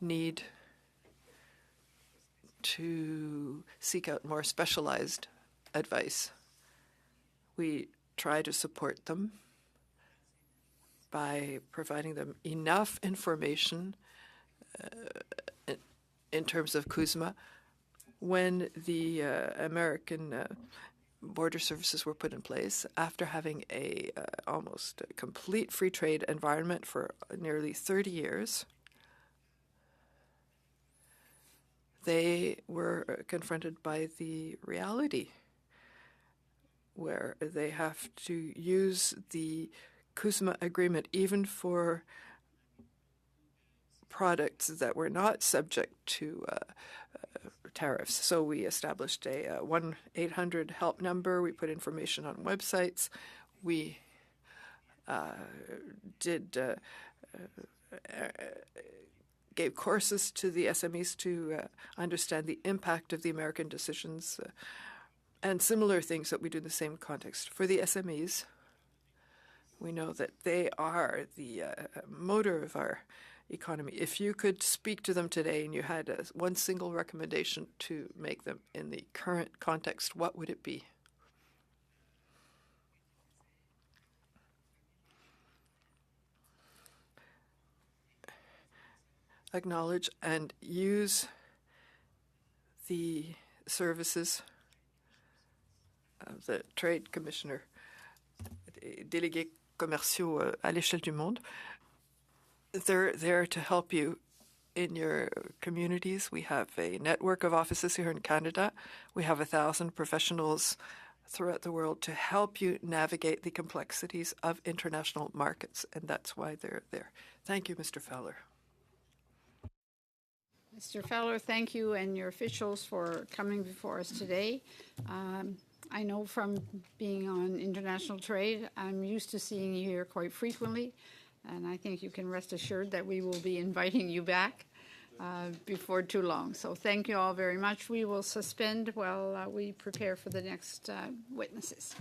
need to seek out more specialized advice. We try to support them by providing them enough information in terms of CUSMA. When the American border services were put in place, after having a almost complete free trade environment for nearly 30 years, they were confronted by the reality where they have to use the CUSMA agreement even for products that were not subject to tariffs. So we established a 1-800 help number. We put information on websites. We did gave courses to the SMEs to understand the impact of the American decisions and similar things that we do in the same context. For the SMEs, we know that they are the motor of our economy. If you could speak to them today and you had one single recommendation to make them in the current context, what would it be? Acknowledge and use the services of the Trade Commissioner, des délégués commerciaux à l'échelle du monde. They're there to help you in your communities. We have a network of offices here in Canada. We have 1,000 professionals throughout the world to help you navigate the complexities of international markets, and that's why they're there. Thank you, Mr. Fowler. Mr. Fowler, thank you and your officials for coming before us today. I know from being on international trade, I'm used to seeing you here quite frequently, and I think you can rest assured that we will be inviting you back before too long. So thank you all very much. We will suspend while we prepare for the next witnesses.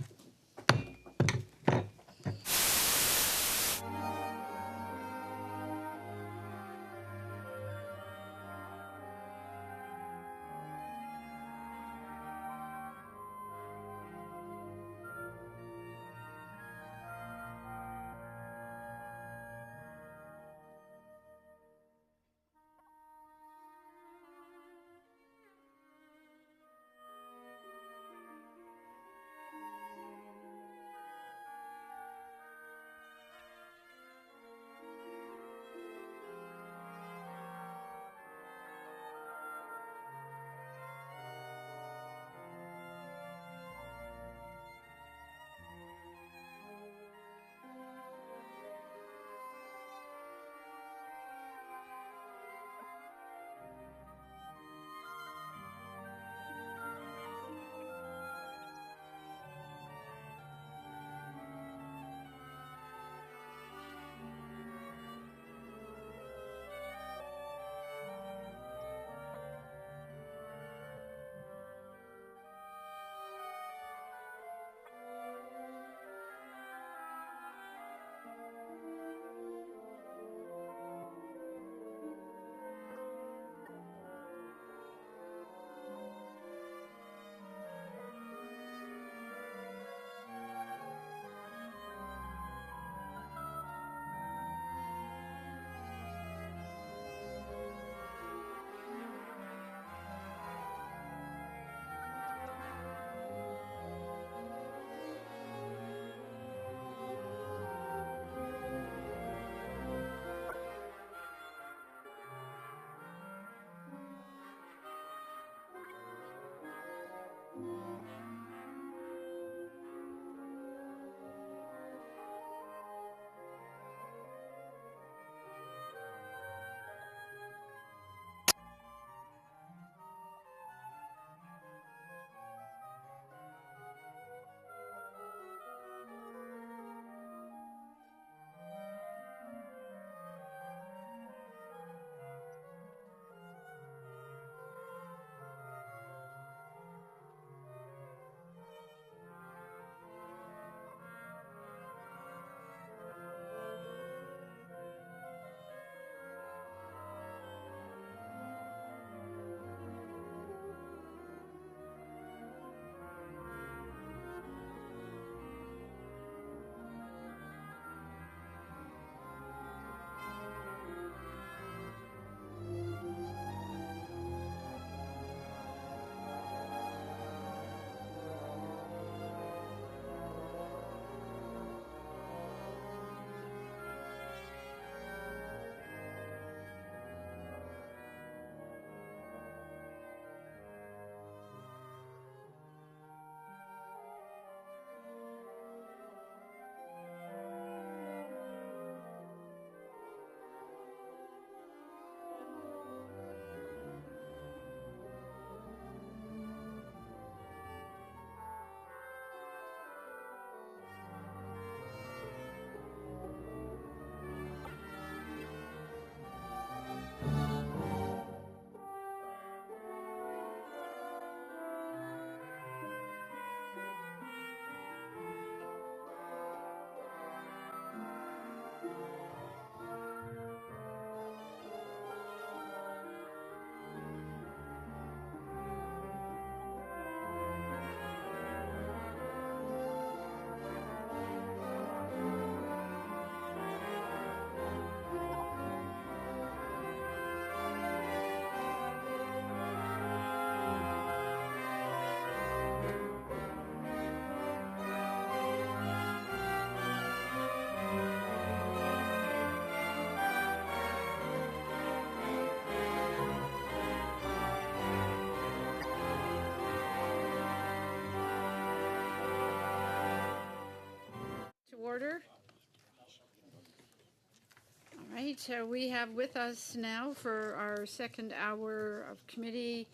we have with us now for our second hour of committee,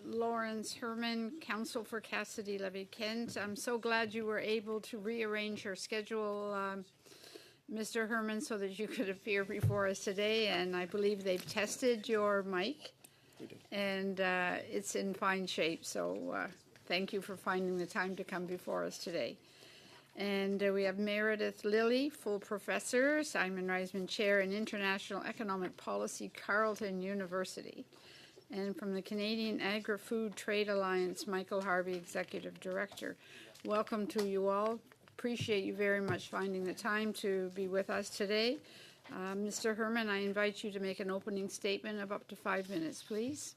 Lawrence Herman, Counsel for Cassidy Levy Kent. I'm so glad you were able to rearrange your schedule, Mr. Herman, so that you could appear before us today. And I believe they've tested your mic, and it's in fine shape. So thank you for finding the time to come before us today. And we have Meredith Lilly, full professor, Simon Reisman Chair in International Economic Policy, Carleton University. And from the Canadian Agri-Food Trade Alliance, Michael Harvey, Executive Director. Welcome to you all. Appreciate you very much finding the time to be with us today. Mr. Herman, I invite you to make an opening statement of up to 5 minutes, please.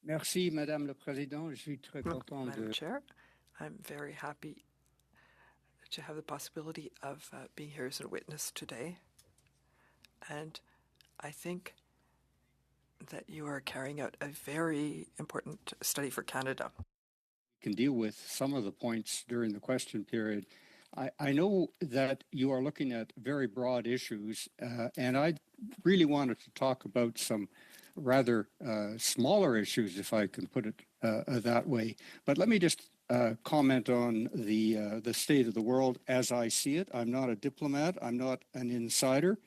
Merci, Madame le Président. Je suis très content Madam Chair, I'm very happy to have the possibility of being here as a witness today. And I think that you are carrying out a very important study for Canada. can deal with some of the points during the question period. I know that you are looking at very broad issues, and I really wanted to talk about some rather smaller issues, if I can put it that way. But let me just comment on the state of the world as I see it. I'm not a diplomat. I'm not an insider,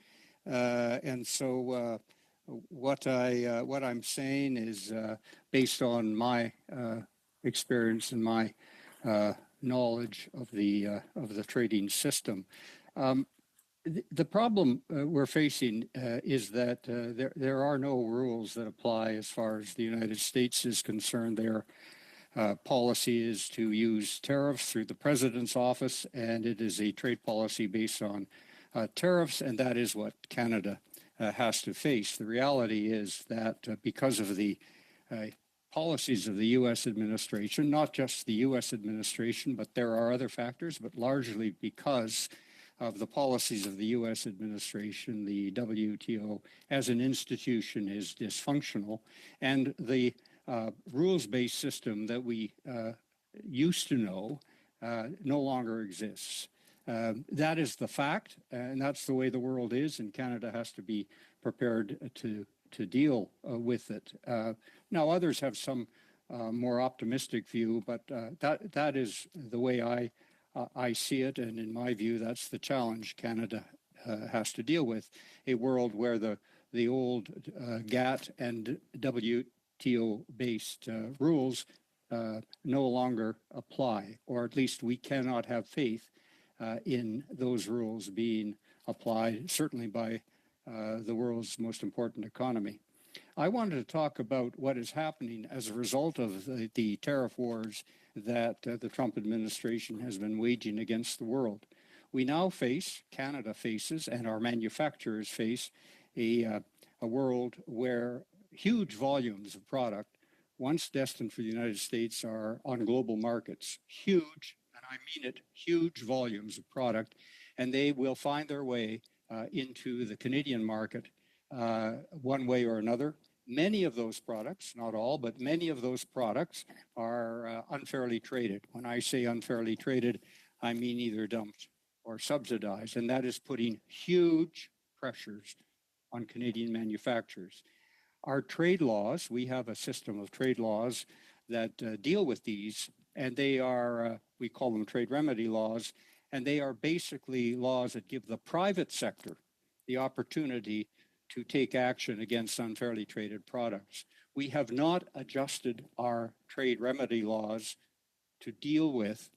and so what I'm saying is based on my experience and my knowledge of the trading system. The problem we're facing is that there are no rules that apply as far as the United States is concerned. Their policy is to use tariffs through the President's office, and it is a trade policy based on tariffs, and that is what Canada has to face. The reality is that because of the policies of the U.S. administration, not just the U.S. administration, but there are other factors, but largely because of the policies of the U.S. administration, the WTO as an institution is dysfunctional, and the rules-based system that we used to know no longer exists. That is the fact, and that's the way the world is, and Canada has to be prepared to deal with it. Now, others have some more optimistic view, but that is the way I see it, and in my view, that's the challenge Canada has to deal with, a world where the old GATT and WTO-based rules no longer apply, or at least we cannot have faith in those rules being applied, certainly by the world's most important economy. I wanted to talk about what is happening as a result of the tariff wars that the Trump administration has been waging against the world. We now face, Canada faces, and our manufacturers face a world where huge volumes of product, once destined for the United States, are on global markets. Huge, and I mean it, huge volumes of product, and they will find their way into the Canadian market one way or another. Many of those products, not all, but many of those products are unfairly traded. When I say unfairly traded, I mean either dumped or subsidized, and that is putting huge pressures on Canadian manufacturers. Our trade laws, we have a system of trade laws that deal with these, and they are, we call them trade remedy laws, and they are basically laws that give the private sector the opportunity to take action against unfairly traded products. We have not adjusted our trade remedy laws to deal with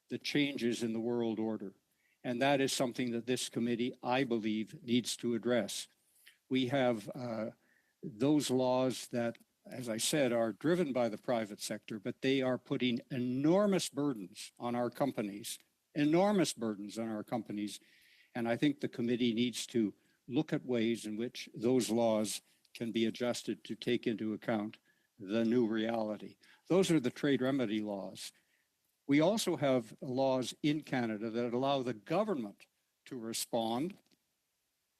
the changes in the world order. And that is something that this committee, I believe, needs to address. We have those laws that, as I said, are driven by the private sector, but they are putting enormous burdens on our companies, and I think the committee needs to look at ways in which those laws can be adjusted to take into account the new reality. Those are the trade remedy laws. We also have laws in Canada that allow the government to respond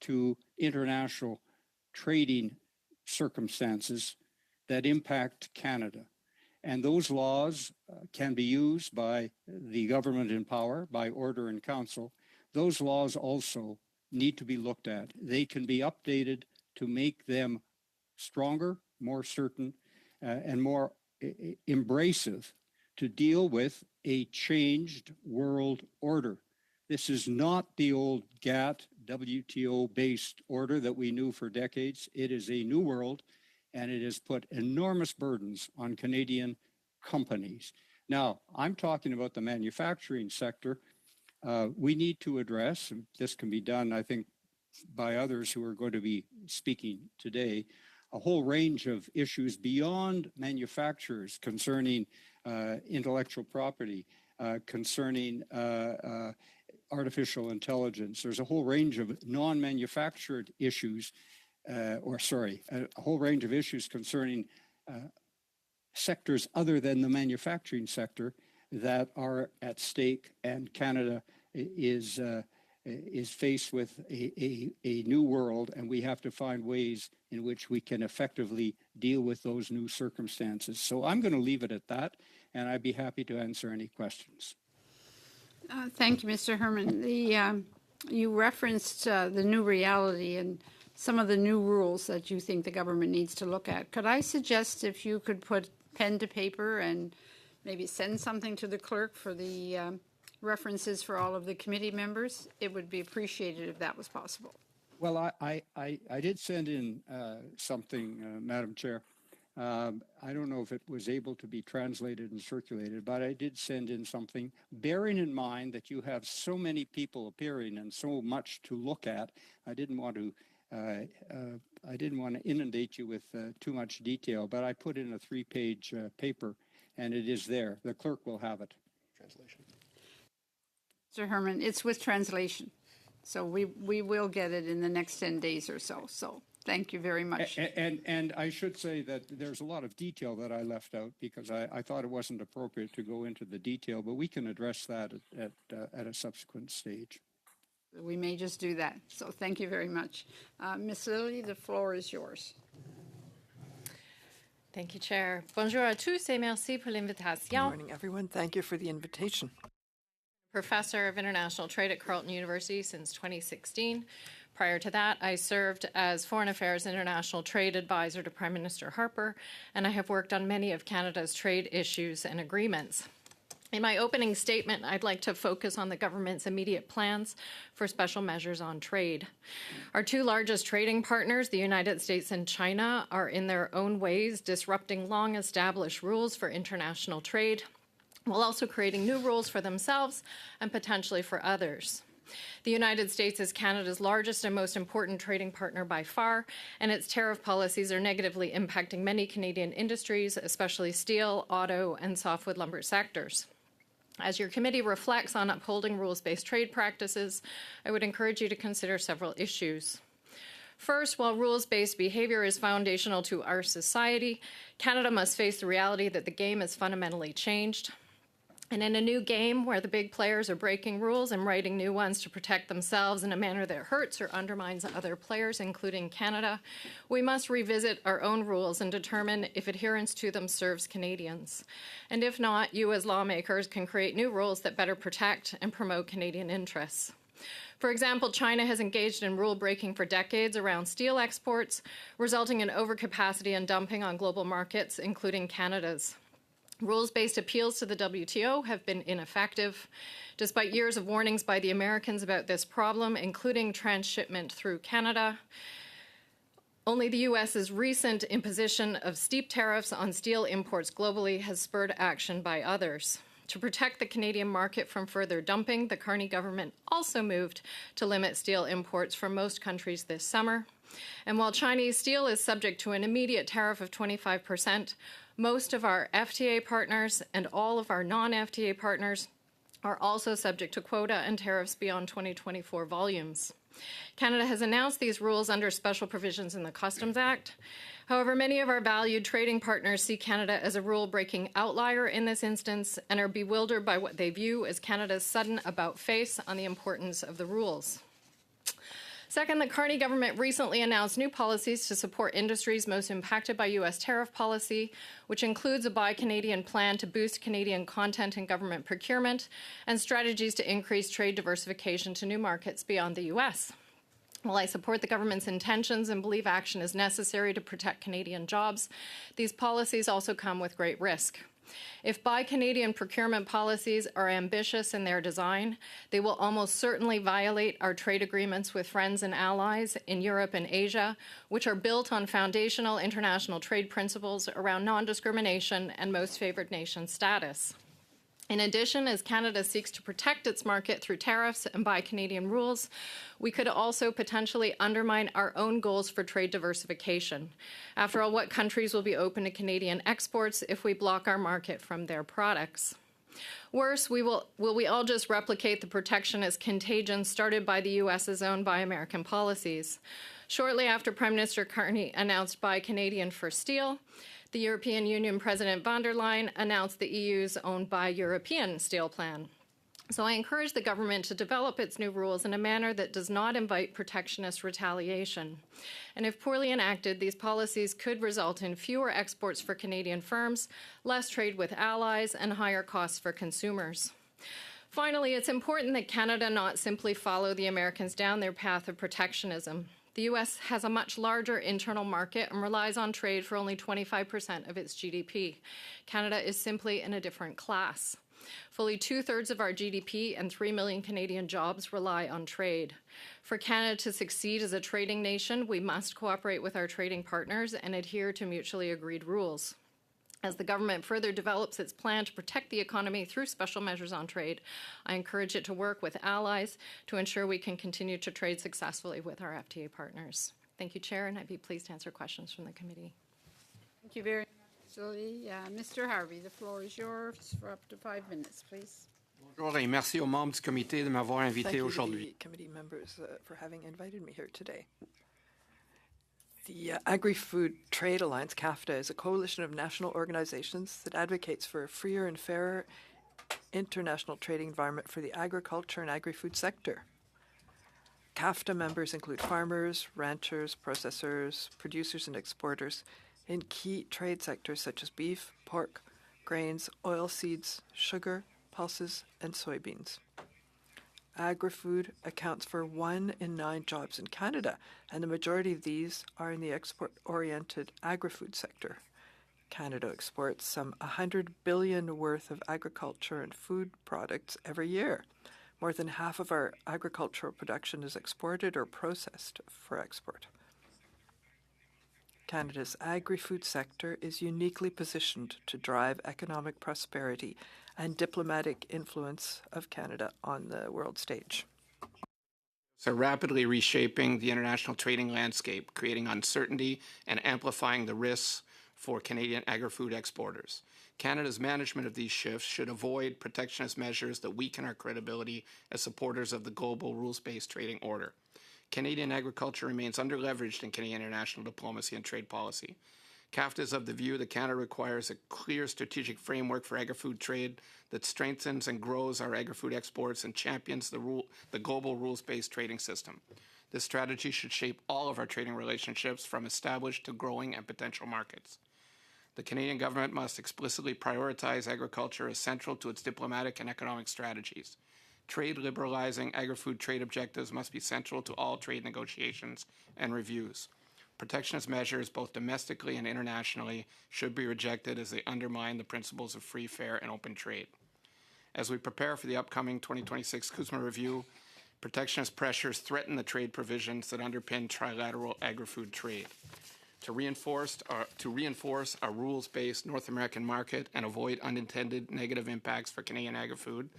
to international trading circumstances that impact Canada. And those laws can be used by the government in power, by order in council. Those laws also need to be looked at. They can be updated to make them stronger, more certain, and more embracive to deal with a changed world order. This is not the old GATT, WTO-based order that we knew for decades. It is a new world, and it has put enormous burdens on Canadian companies. Now, I'm talking about the manufacturing sector. We need to address, and this can be done, I think, by others who are going to be speaking today, a whole range of issues beyond manufacturers concerning intellectual property, concerning artificial intelligence. There's a whole range of non-manufactured issues, a whole range of issues concerning sectors other than the manufacturing sector that are at stake, and Canada is faced with a new world, and we have to find ways in which we can effectively deal with those new circumstances. So I'm going to leave it at that, and I'd be happy to answer any questions. Thank you, Mr. Herman. You referenced the new reality and some of the new rules that you think the government needs to look at. Could I suggest if you could put pen to paper and maybe send something to the clerk for the references for all of the committee members? It would be appreciated if that was possible. Well, I did send in something, Madam Chair. I don't know if it was able to be translated and circulated, but I did send in something, bearing in mind that you have so many people appearing and so much to look at. I didn't want to inundate you with too much detail, but I put in a 3-page paper, and it is there. The clerk will have it. Translation. Mr. Herman, it's with translation. So we will get it in the next 10 days or so. So thank you very much. And I should say that there's a lot of detail that I left out because I thought it wasn't appropriate to go into the detail, but we can address that at a subsequent stage. We may just do that. So thank you very much. Ms. Lilly, the floor is yours. Thank you, Chair. Bonjour à tous et merci pour l'invitation. Good morning, everyone. Thank you for the invitation. Professor of International Trade at Carleton University since 2016. Prior to that, I served as Foreign Affairs International Trade Advisor to Prime Minister Harper, and I have worked on many of Canada's trade issues and agreements. In my opening statement, I'd like to focus on the government's immediate plans for special measures on trade. Our two largest trading partners, the United States and China, are in their own ways disrupting long-established rules for international trade, while also creating new rules for themselves and potentially for others. The United States is Canada's largest and most important trading partner by far, and its tariff policies are negatively impacting many Canadian industries, especially steel, auto, and softwood lumber sectors. As your committee reflects on upholding rules-based trade practices, I would encourage you to consider several issues. First, while rules-based behavior is foundational to our society, Canada must face the reality that the game has fundamentally changed. And in a new game where the big players are breaking rules and writing new ones to protect themselves in a manner that hurts or undermines other players, including Canada, we must revisit our own rules and determine if adherence to them serves Canadians. And if not, you as lawmakers can create new rules that better protect and promote Canadian interests. For example, China has engaged in rule breaking for decades around steel exports, resulting in overcapacity and dumping on global markets, including Canada's. Rules-based appeals to the WTO have been ineffective. Despite years of warnings by the Americans about this problem, including transshipment through Canada, only the U.S.'s recent imposition of steep tariffs on steel imports globally has spurred action by others. To protect the Canadian market from further dumping, the Carney government also moved to limit steel imports from most countries this summer. And while Chinese steel is subject to an immediate tariff of 25%, most of our FTA partners and all of our non-FTA partners are also subject to quota and tariffs beyond 2024 volumes. Canada has announced these rules under special provisions in the Customs Act. However, many of our valued trading partners see Canada as a rule-breaking outlier in this instance and are bewildered by what they view as Canada's sudden about-face on the importance of the rules. Second, the Carney government recently announced new policies to support industries most impacted by U.S. tariff policy, which includes a Buy Canadian plan to boost Canadian content in government procurement and strategies to increase trade diversification to new markets beyond the U.S. While I support the government's intentions and believe action is necessary to protect Canadian jobs, these policies also come with great risk. If Buy Canadian procurement policies are ambitious in their design, they will almost certainly violate our trade agreements with friends and allies in Europe and Asia, which are built on foundational international trade principles around non-discrimination and most favored nation status. In addition, as Canada seeks to protect its market through tariffs and Buy Canadian rules, we could also potentially undermine our own goals for trade diversification. After all, what countries will be open to Canadian exports if we block our market from their products? Worse, will we all just replicate the protectionist contagion started by the U.S.'s own Buy American policies? Shortly after Prime Minister Carney announced Buy Canadian for steel, the European Union President von der Leyen announced the EU's own Buy European steel plan. So I encourage the government to develop its new rules in a manner that does not invite protectionist retaliation. And if poorly enacted, these policies could result in fewer exports for Canadian firms, less trade with allies, and higher costs for consumers. Finally, it's important that Canada not simply follow the Americans down their path of protectionism. The U.S. has a much larger internal market and relies on trade for only 25% of its GDP. Canada is simply in a different class. Fully 2/3 of our GDP and 3 million Canadian jobs rely on trade. For Canada to succeed as a trading nation, we must cooperate with our trading partners and adhere to mutually agreed rules. As the government further develops its plan to protect the economy through special measures on trade, I encourage it to work with allies to ensure we can continue to trade successfully with our FTA partners. Thank you, Chair, and I'd be pleased to answer questions from the committee. Thank you very much, Julie. Mr. Harvey, the floor is yours for up to 5 minutes, please. Bonjour et merci aux membres du comité de m'avoir Thank invité you to aujourd'hui. the committee members for having invited me here today. The Agri-Food Trade Alliance, CAFTA, is a coalition of national organizations that advocates for a freer and fairer international trading environment for the agriculture and agri-food sector. CAFTA members include farmers, ranchers, processors, producers, and exporters in key trade sectors such as beef, pork, grains, oilseeds, sugar, pulses, and soybeans. Agri-food accounts for 1 in 9 jobs in Canada, and the majority of these are in the export-oriented agri-food sector. Canada exports some $100 billion worth of agriculture and food products every year. More than half of our agricultural production is exported or processed for export. Canada's agri-food sector is uniquely positioned to drive economic prosperity and diplomatic influence of Canada on the world stage. So rapidly reshaping the international trading landscape, creating uncertainty and amplifying the risks for Canadian agri-food exporters. Canada's management of these shifts should avoid protectionist measures that weaken our credibility as supporters of the global rules-based trading order. Canadian agriculture remains underleveraged in Canadian international diplomacy and trade policy. CAFTA is of the view that Canada requires a clear strategic framework for agri-food trade that strengthens and grows our agri-food exports and champions the global rules-based trading system. This strategy should shape all of our trading relationships from established to growing and potential markets. The Canadian government must explicitly prioritize agriculture as central to its diplomatic and economic strategies. Trade liberalizing agri-food trade objectives must be central to all trade negotiations and reviews. Protectionist measures, both domestically and internationally, should be rejected as they undermine the principles of free, fair, and open trade. As we prepare for the upcoming 2026 CUSMA review, protectionist pressures threaten the trade provisions that underpin trilateral agri-food trade. To reinforce our rules-based North American market and avoid unintended negative impacts for Canadian agri-food,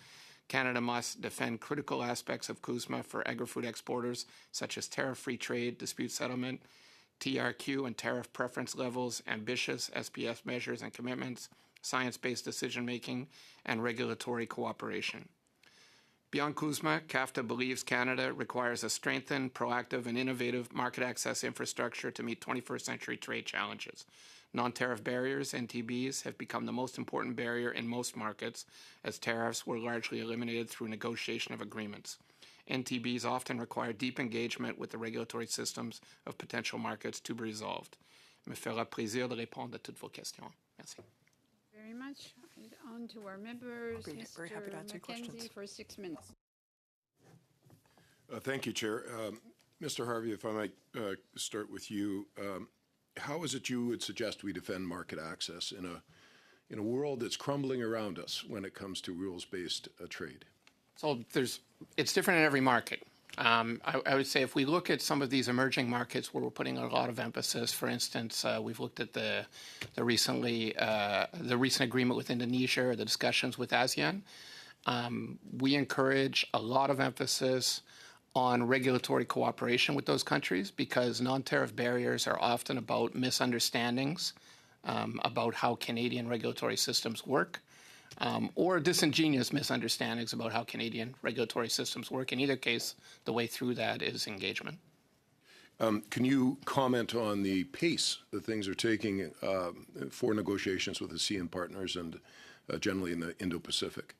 Canada must defend critical aspects of CUSMA for agri-food exporters, such as tariff-free trade, dispute settlement, TRQ and tariff preference levels, ambitious SPS measures and commitments, science-based decision-making, and regulatory cooperation. Beyond CUSMA, CAFTA believes Canada requires a strengthened, proactive, and innovative market access infrastructure to meet 21st century trade challenges. Non-tariff barriers, NTBs, have become the most important barrier in most markets, as tariffs were largely eliminated through negotiation of agreements. NTBs often require deep engagement with the regulatory systems of potential markets to be resolved. Me fera plaisir de répondre à toutes vos questions. Merci. Very much. And on to our members. Very happy to answer Mr. questions. Mackenzie for 6 minutes. Thank you, Chair. Mr. Harvey, if I might start with you, how is it you would suggest we defend market access in a world that's crumbling around us when it comes to rules-based trade? So it's different in every market. I would say if we look at some of these emerging markets where we're putting a lot of emphasis, for instance, we've looked at the recent agreement with Indonesia, or the discussions with ASEAN. We encourage a lot of emphasis on regulatory cooperation with those countries because non-tariff barriers are often about misunderstandings about how Canadian regulatory systems work. Or disingenuous misunderstandings about how Canadian regulatory systems work. In either case, the way through that is engagement. Can you comment on the pace that things are taking for negotiations with the ASEAN partners and generally in the Indo-Pacific?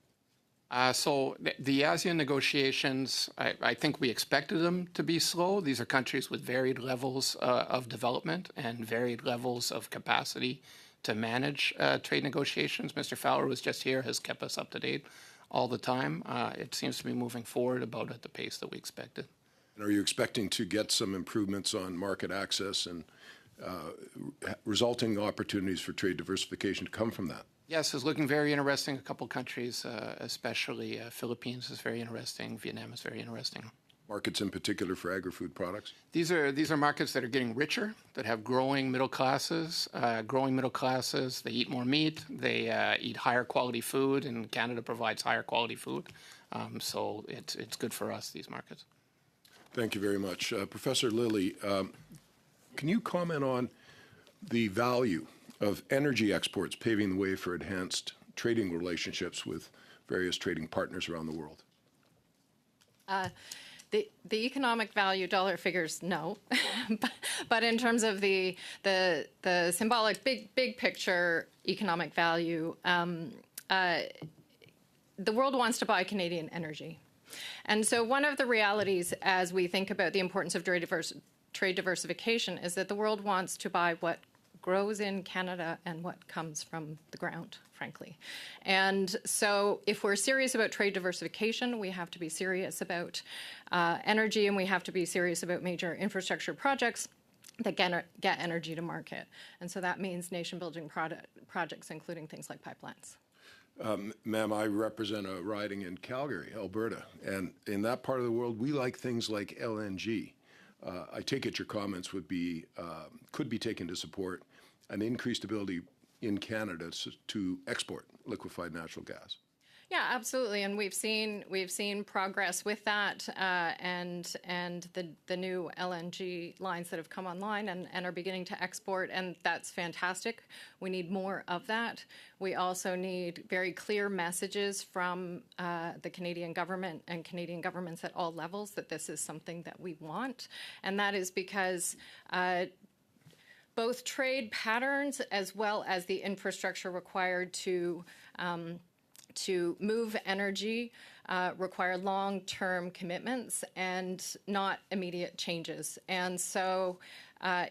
So the ASEAN negotiations, I think we expected them to be slow. These are countries with varied levels of development and varied levels of capacity to manage trade negotiations. Mr. Fowler was just here, has kept us up to date all the time. It seems to be moving forward about at the pace that we expected. And are you expecting to get some improvements on market access and resulting opportunities for trade diversification to come from that? Yes, it's looking very interesting. A couple countries, especially Philippines, is very interesting. Vietnam is very interesting. Markets in particular for agri-food products? These are markets that are getting richer, that have growing middle classes. They eat more meat. They eat higher quality food, and Canada provides higher quality food. So it's good for us, these markets. Thank you very much. Professor Lilly, can you comment on the value of energy exports paving the way for enhanced trading relationships with various trading partners around the world? The economic value, dollar figures, no. But in terms of the symbolic big picture economic value, the world wants to buy Canadian energy. And so one of the realities as we think about the importance of trade diversification is that the world wants to buy what grows in Canada and what comes from the ground, frankly. And so if we're serious about trade diversification, we have to be serious about energy, and we have to be serious about major infrastructure projects that get energy to market. And so that means nation-building projects, including things like pipelines. Ma'am, I represent a riding in Calgary, Alberta, and in that part of the world, we like things like LNG. I take it your comments could be taken to support an increased ability in Canada to export liquefied natural gas. Yeah, absolutely, and we've seen progress with that, and the new LNG lines that have come online and are beginning to export, and that's fantastic. We need more of that. We also need very clear messages from the Canadian government and Canadian governments at all levels that this is something that we want, and that is because both trade patterns as well as the infrastructure required to move energy require long-term commitments and not immediate changes. And so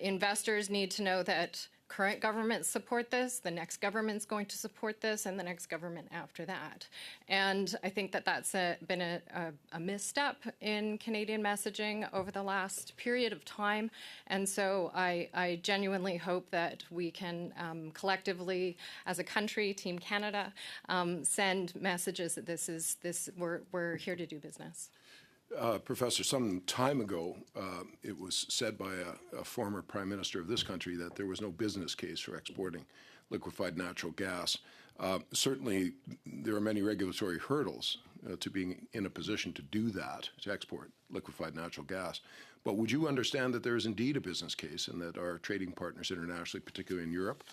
investors need to know that current governments support this, the next government's going to support this, and the next government after that. And I think that that's been a misstep in Canadian messaging over the last period of time. And so I genuinely hope that we can collectively, as a country, Team Canada, send messages that we're here to do business. Professor, some time ago, it was said by a former prime minister of this country that there was no business case for exporting liquefied natural gas. Certainly, there are many regulatory hurdles to being in a position to do that, to export liquefied natural gas. But would you understand that there is indeed a business case and that our trading partners internationally, particularly in Europe,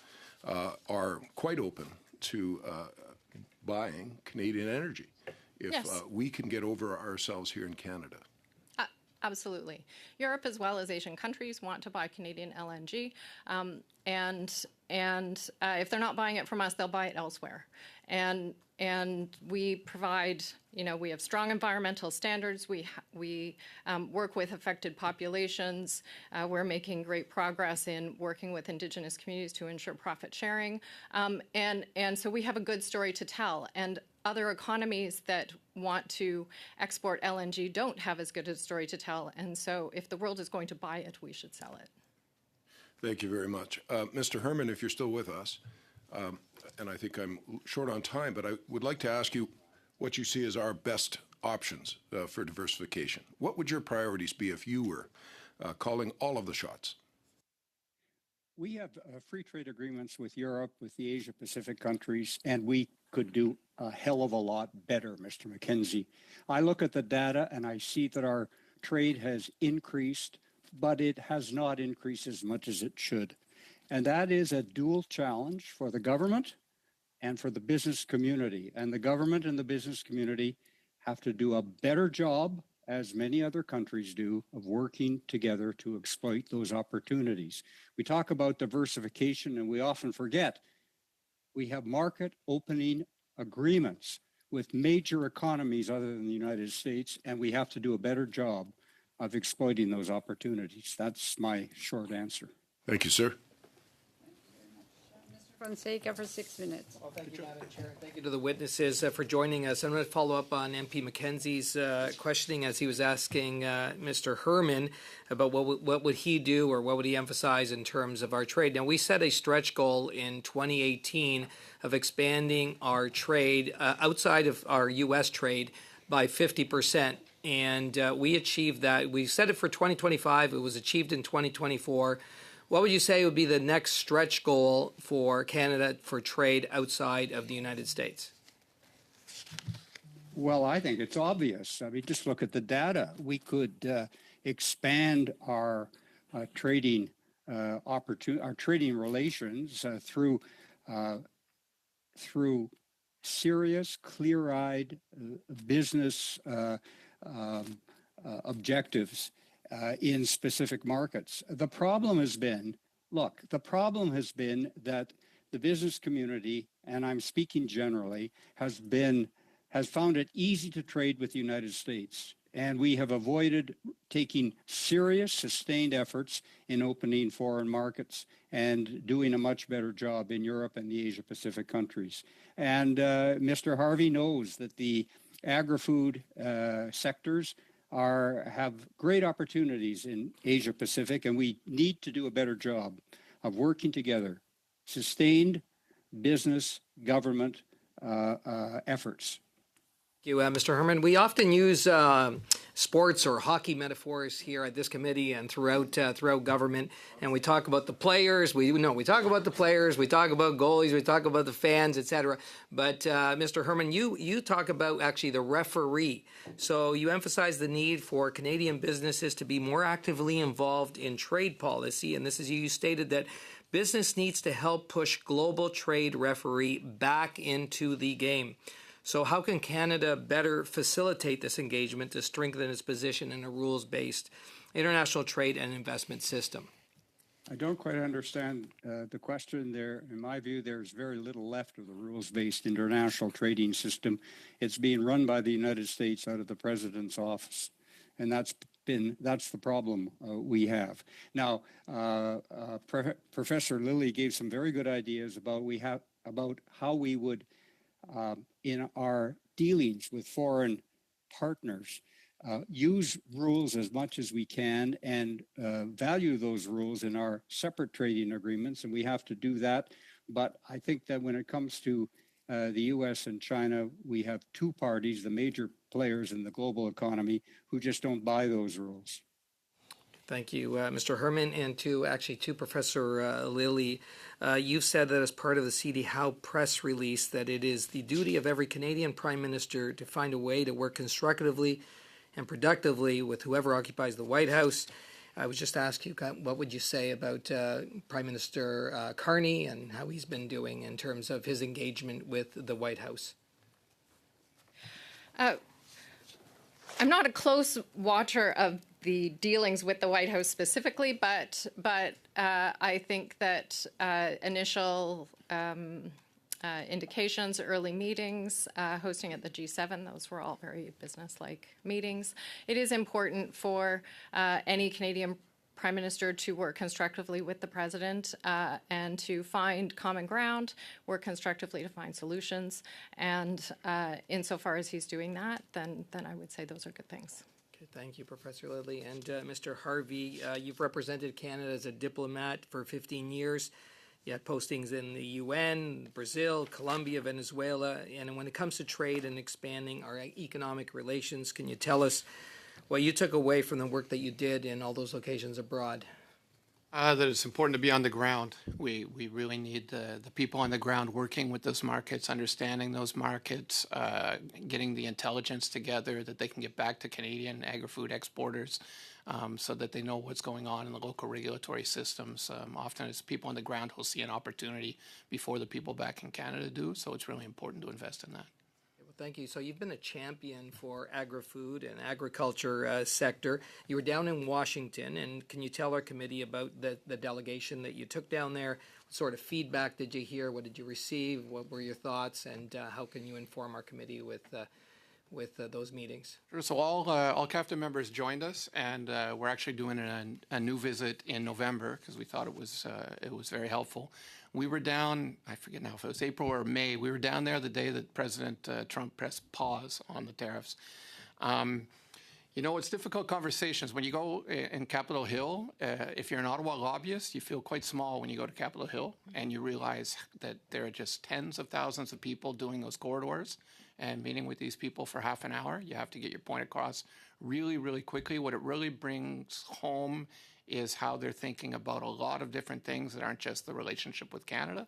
are quite open to buying Canadian energy? If yes. We can get over ourselves here in Canada. Absolutely. Europe as well as Asian countries want to buy Canadian LNG. And if they're not buying it from us, they'll buy it elsewhere. And we provide, we have strong environmental standards. We work with affected populations. We're making great progress in working with Indigenous communities to ensure profit sharing. And so we have a good story to tell. And other economies that want to export LNG don't have as good a story to tell. And so if the world is going to buy it, we should sell it. Thank you very much. Mr. Herman, if you're still with us, and I think I'm short on time, but I would like to ask you what you see as our best options for diversification. What would your priorities be if you were calling all of the shots? We have free trade agreements with Europe, with the Asia Pacific countries, and we could do a hell of a lot better, Mr. McKenzie. I look at the data and I see that our trade has increased, but it has not increased as much as it should. And that is a dual challenge for the government and for the business community. And the government and the business community have to do a better job, as many other countries do, of working together to exploit those opportunities. We talk about diversification and we often forget we have market opening agreements with major economies other than the United States, and we have to do a better job of exploiting those opportunities. That's my short answer. Thank you, sir. Fonseca for 6 minutes. Well, thank you, Madam Chair. Thank you to the witnesses for joining us. I'm going to follow up on MP McKenzie's questioning as he was asking Mr. Herman about what would he do or what would he emphasize in terms of our trade. Now, we set a stretch goal in 2018 of expanding our trade outside of our U.S. trade by 50%. And we achieved that. We set it for 2025. It was achieved in 2024. What would you say would be the next stretch goal for Canada for trade outside of the United States? Well, I think it's obvious. I mean, just look at the data. We could expand our trading our trading relations through serious, clear-eyed business objectives in specific markets. The problem has been that the business community, and I'm speaking generally, has found it easy to trade with the United States. And we have avoided taking serious, sustained efforts in opening foreign markets and doing a much better job in Europe and the Asia Pacific countries. And Mr. Harvey knows that the agri-food sectors have great opportunities in Asia Pacific, and we need to do a better job of working together, sustained business government efforts. Thank you, Mr. Herman. We often use sports or hockey metaphors here at this committee and throughout government, and we talk about the players. We talk about the players. We talk about goalies. We talk about the fans, etc. But Mr. Herman, you talk about actually the referee. So you emphasize the need for Canadian businesses to be more actively involved in trade policy, and this is you stated that business needs to help push global trade referee back into the game. So how can Canada better facilitate this engagement to strengthen its position in a rules-based international trade and investment system? I don't quite understand the question there. In my view, there's very little left of the rules-based international trading system. It's being run by the United States out of the President's office, and that's the problem we have. Now, Professor Lilly gave some very good ideas about how we would in our dealings with foreign partners, use rules as much as we can and value those rules in our separate trading agreements, and we have to do that. But I think that when it comes to the U.S. and China, we have two parties, the major players in the global economy, who just don't buy those rules. Thank you, Mr. Herman, and to Professor Lilly. You've said that as part of the C.I.T.I. Howe press release that it is the duty of every Canadian Prime Minister to find a way to work constructively and productively with whoever occupies the White House. I would just ask you, what would you say about Prime Minister Carney and how he's been doing in terms of his engagement with the White House? I'm not a close watcher of the dealings with the White House specifically, but I think that initial indications, early meetings, hosting at the G7, those were all very business-like meetings. It is important for any Canadian Prime Minister to work constructively with the President and to find common ground, work constructively to find solutions. And insofar as he's doing that, then I would say those are good things. Okay, thank you, Professor Lilly. And Mr. Harvey, you've represented Canada as a diplomat for 15 years. You had postings in the UN, Brazil, Colombia, Venezuela. And when it comes to trade and expanding our economic relations, can you tell us what you took away from the work that you did in all those locations abroad? That it's important to be on the ground. We really need the people on the ground working with those markets, understanding those markets, getting the intelligence together that they can get back to Canadian agri-food exporters so that they know what's going on in the local regulatory systems. Often it's people on the ground who'll see an opportunity before the people back in Canada do, so it's really important to invest in that. Thank you. So you've been a champion for agri-food and agriculture sector. You were down in Washington, and can you tell our committee about the delegation that you took down there? What sort of feedback did you hear? What did you receive? What were your thoughts? And how can you inform our committee with those meetings? Sure. So all CAFTA members joined us, and we're actually doing a new visit in November because we thought it was very helpful. We were down, I forget now if it was April or May, we were down there the day that President Trump pressed pause on the tariffs. It's difficult conversations. When you go in Capitol Hill, if you're an Ottawa lobbyist, you feel quite small when you go to Capitol Hill and you realize that there are just tens of thousands of people doing those corridors and meeting with these people for half an hour. You have to get your point across really, really quickly. What it really brings home is how they're thinking about a lot of different things that aren't just the relationship with Canada.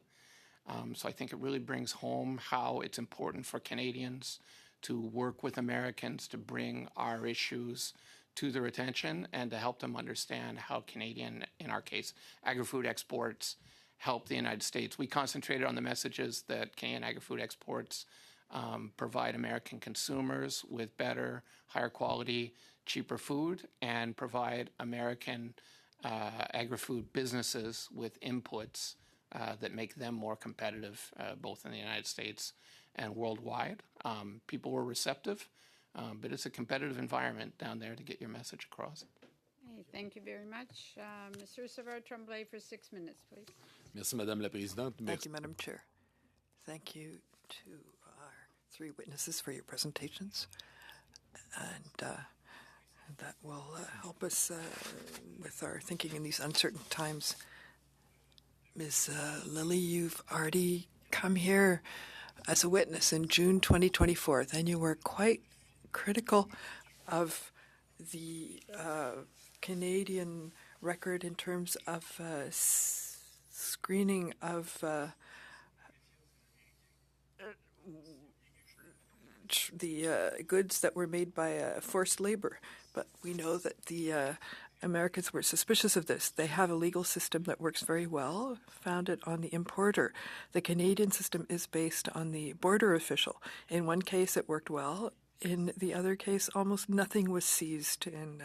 So I think it really brings home how it's important for Canadians to work with Americans to bring our issues to their attention and to help them understand how Canadian, in our case, agri-food exports help the United States. We concentrated on the messages that Canadian agri-food exports provide American consumers with better, higher quality, cheaper food and provide American agri-food businesses with inputs that make them more competitive, both in the United States and worldwide. People were receptive, but it's a competitive environment down there to get your message across. Hey, thank you very much. Mr. Savard-Tremblay for 6 minutes, please. Merci, Madame la Présidente. Thank you, Madam Chair. Thank you to our three witnesses for your presentations. And that will help us with our thinking in these uncertain times. Ms. Lilly, you've already come here as a witness in June 2024. Then you were quite critical of the Canadian record in terms of screening of the goods that were made by forced labor. But we know that the Americans were suspicious of this. They have a legal system that works very well, founded on the importer. The Canadian system is based on the border official. In one case, it worked well. In the other case, almost nothing was seized in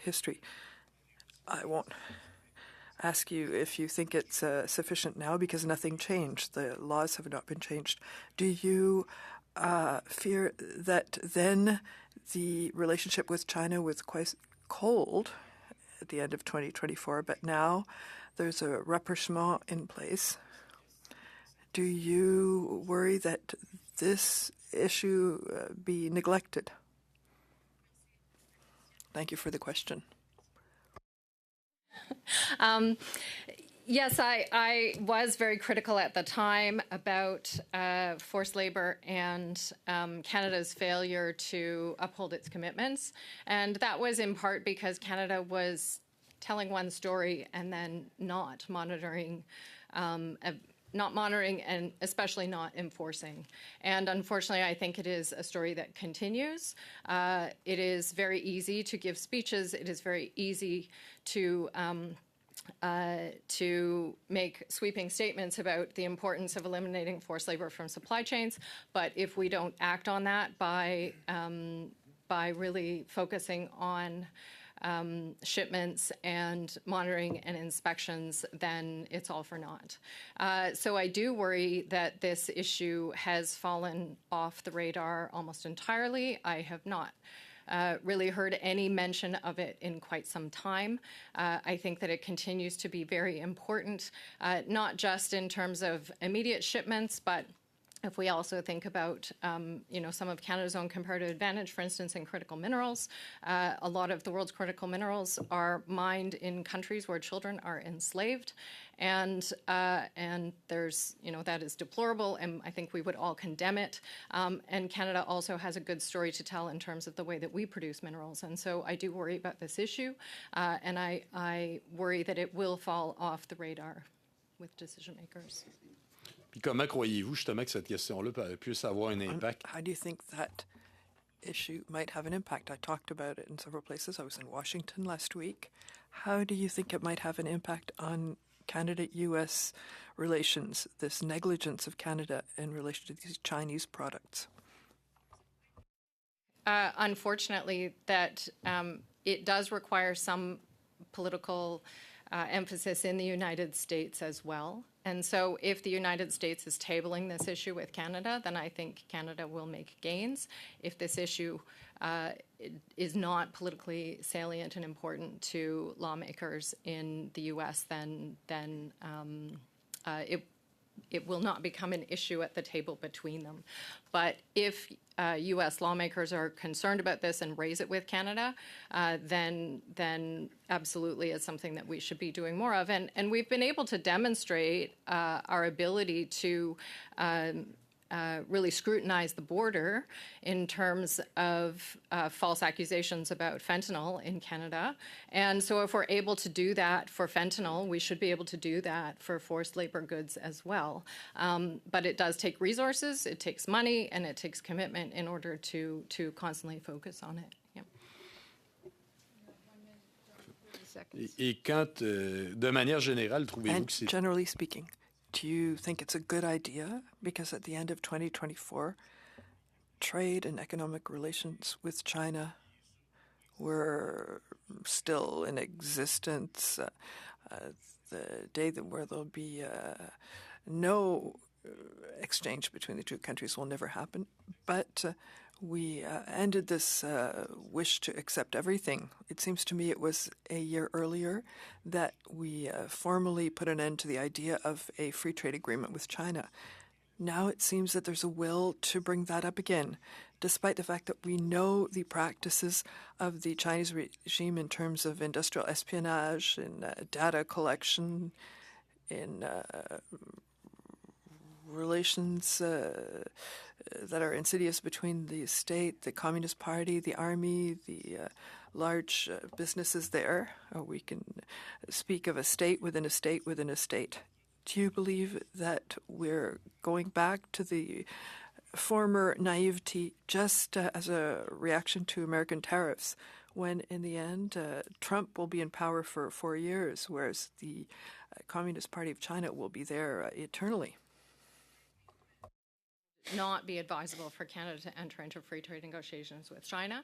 history. I won't ask you if you think it's sufficient now because nothing changed. The laws have not been changed. Do you fear that then the relationship with China was quite cold at the end of 2024, but now there's a rapprochement in place? Do you worry that this issue be neglected? Thank you for the question. Yes, I was very critical at the time about forced labor and Canada's failure to uphold its commitments. And that was in part because Canada was telling one story and then not monitoring and especially not enforcing. And unfortunately, I think it is a story that continues. It is very easy to give speeches. It is very easy to make sweeping statements about the importance of eliminating forced labor from supply chains. But if we don't act on that by by really focusing on shipments and monitoring and inspections, then it's all for naught. So I do worry that this issue has fallen off the radar almost entirely. I have not really heard any mention of it in quite some time. I think that it continues to be very important, not just in terms of immediate shipments, but if we also think about, some of Canada's own comparative advantage, for instance, in critical minerals, a lot of the world's critical minerals are mined in countries where children are enslaved, and there's, that is deplorable, and I think we would all condemn it. And Canada also has a good story to tell in terms of the way that we produce minerals, and so I do worry about this issue, and I worry that it will fall off the radar with decision makers. Puis comment croyez-vous justement que cette question-là puisse avoir un impact? How do you think that issue might have an impact? I talked about it in several places. I was in Washington last week. How do you think it might have an impact on Canada-U.S. relations, this negligence of Canada in relation to these Chinese products? Unfortunately, that it does require some political emphasis in the United States as well. And so if the United States is tabling this issue with Canada, then I think Canada will make gains. If this issue is not politically salient and important to lawmakers in the U.S., then it will not become an issue at the table between them. But if U.S. lawmakers are concerned about this and raise it with Canada, then absolutely it's something that we should be doing more of. And we've been able to demonstrate our ability to really scrutinize the border in terms of false accusations about fentanyl in Canada. And so if we're able to do that for fentanyl, we should be able to do that for forced labor goods as well. But it does take resources, it takes money, and it takes commitment in order to constantly focus on it. Yeah. Et quand, de manière générale, trouvez-vous que c'est... Generally speaking, do you think it's a good idea? Because at the end of 2024, trade and economic relations with China were still in existence. The day where there'll be no exchange between the two countries will never happen. But we ended this wish to accept everything. It seems to me it was a year earlier that we formally put an end to the idea of a free trade agreement with China. Now it seems that there's a will to bring that up again, despite the fact that we know the practices of the Chinese regime in terms of industrial espionage, in data collection, in relations that are insidious between the state, the Communist Party, the army, the large businesses there. Or we can speak of a state within a state within a state. Do you believe that we're going back to the former naivety just as a reaction to American tariffs, when in the end Trump will be in power for 4 years, whereas the Communist Party of China will be there eternally? Not be advisable for Canada to enter into free trade negotiations with China.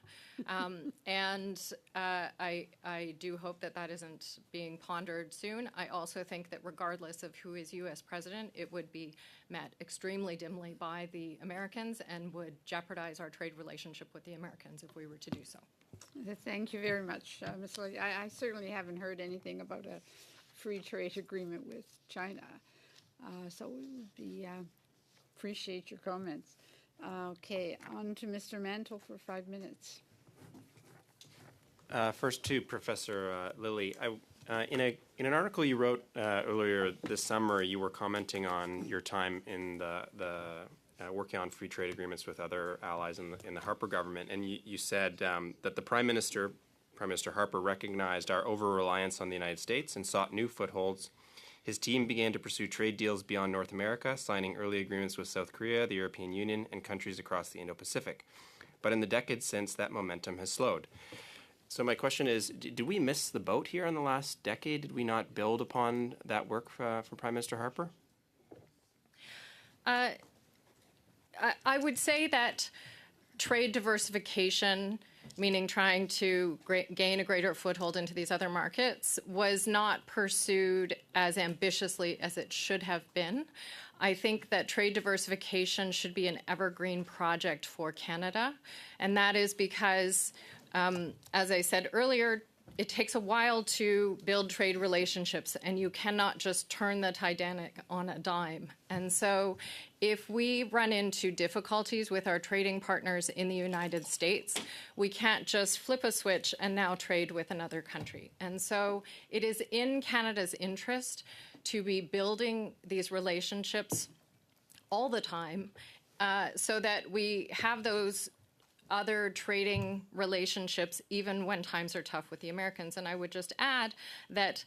And I do hope that that isn't being pondered soon. I also think that regardless of who is U.S. president, it would be met extremely dimly by the Americans and would jeopardize our trade relationship with the Americans if we were to do so. Thank you very much, Ms. Lilly. I certainly haven't heard anything about a free trade agreement with China. So we would be... appreciate your comments. Okay, on to Mr. Mantle for 5 minutes. First to Professor Lilly. In an article you wrote earlier this summer, you were commenting on your time in the working on free trade agreements with other allies in the Harper government, and you said that the Prime Minister Harper, recognized our over-reliance on the United States and sought new footholds. His team began to pursue trade deals beyond North America, signing early agreements with South Korea, the European Union, and countries across the Indo-Pacific. But in the decades since, that momentum has slowed. So my question is, did we miss the boat here in the last decade? Did we not build upon that work for Prime Minister Harper? I would say that trade diversification meaning trying to gain a greater foothold into these other markets, was not pursued as ambitiously as it should have been. I think that trade diversification should be an evergreen project for Canada, and that is because, as I said earlier, it takes a while to build trade relationships, and you cannot just turn the Titanic on a dime. And so if we run into difficulties with our trading partners in the United States, we can't just flip a switch and now trade with another country. And so it is in Canada's interest to be building these relationships all the time so that we have those other trading relationships even when times are tough with the Americans. And I would just add that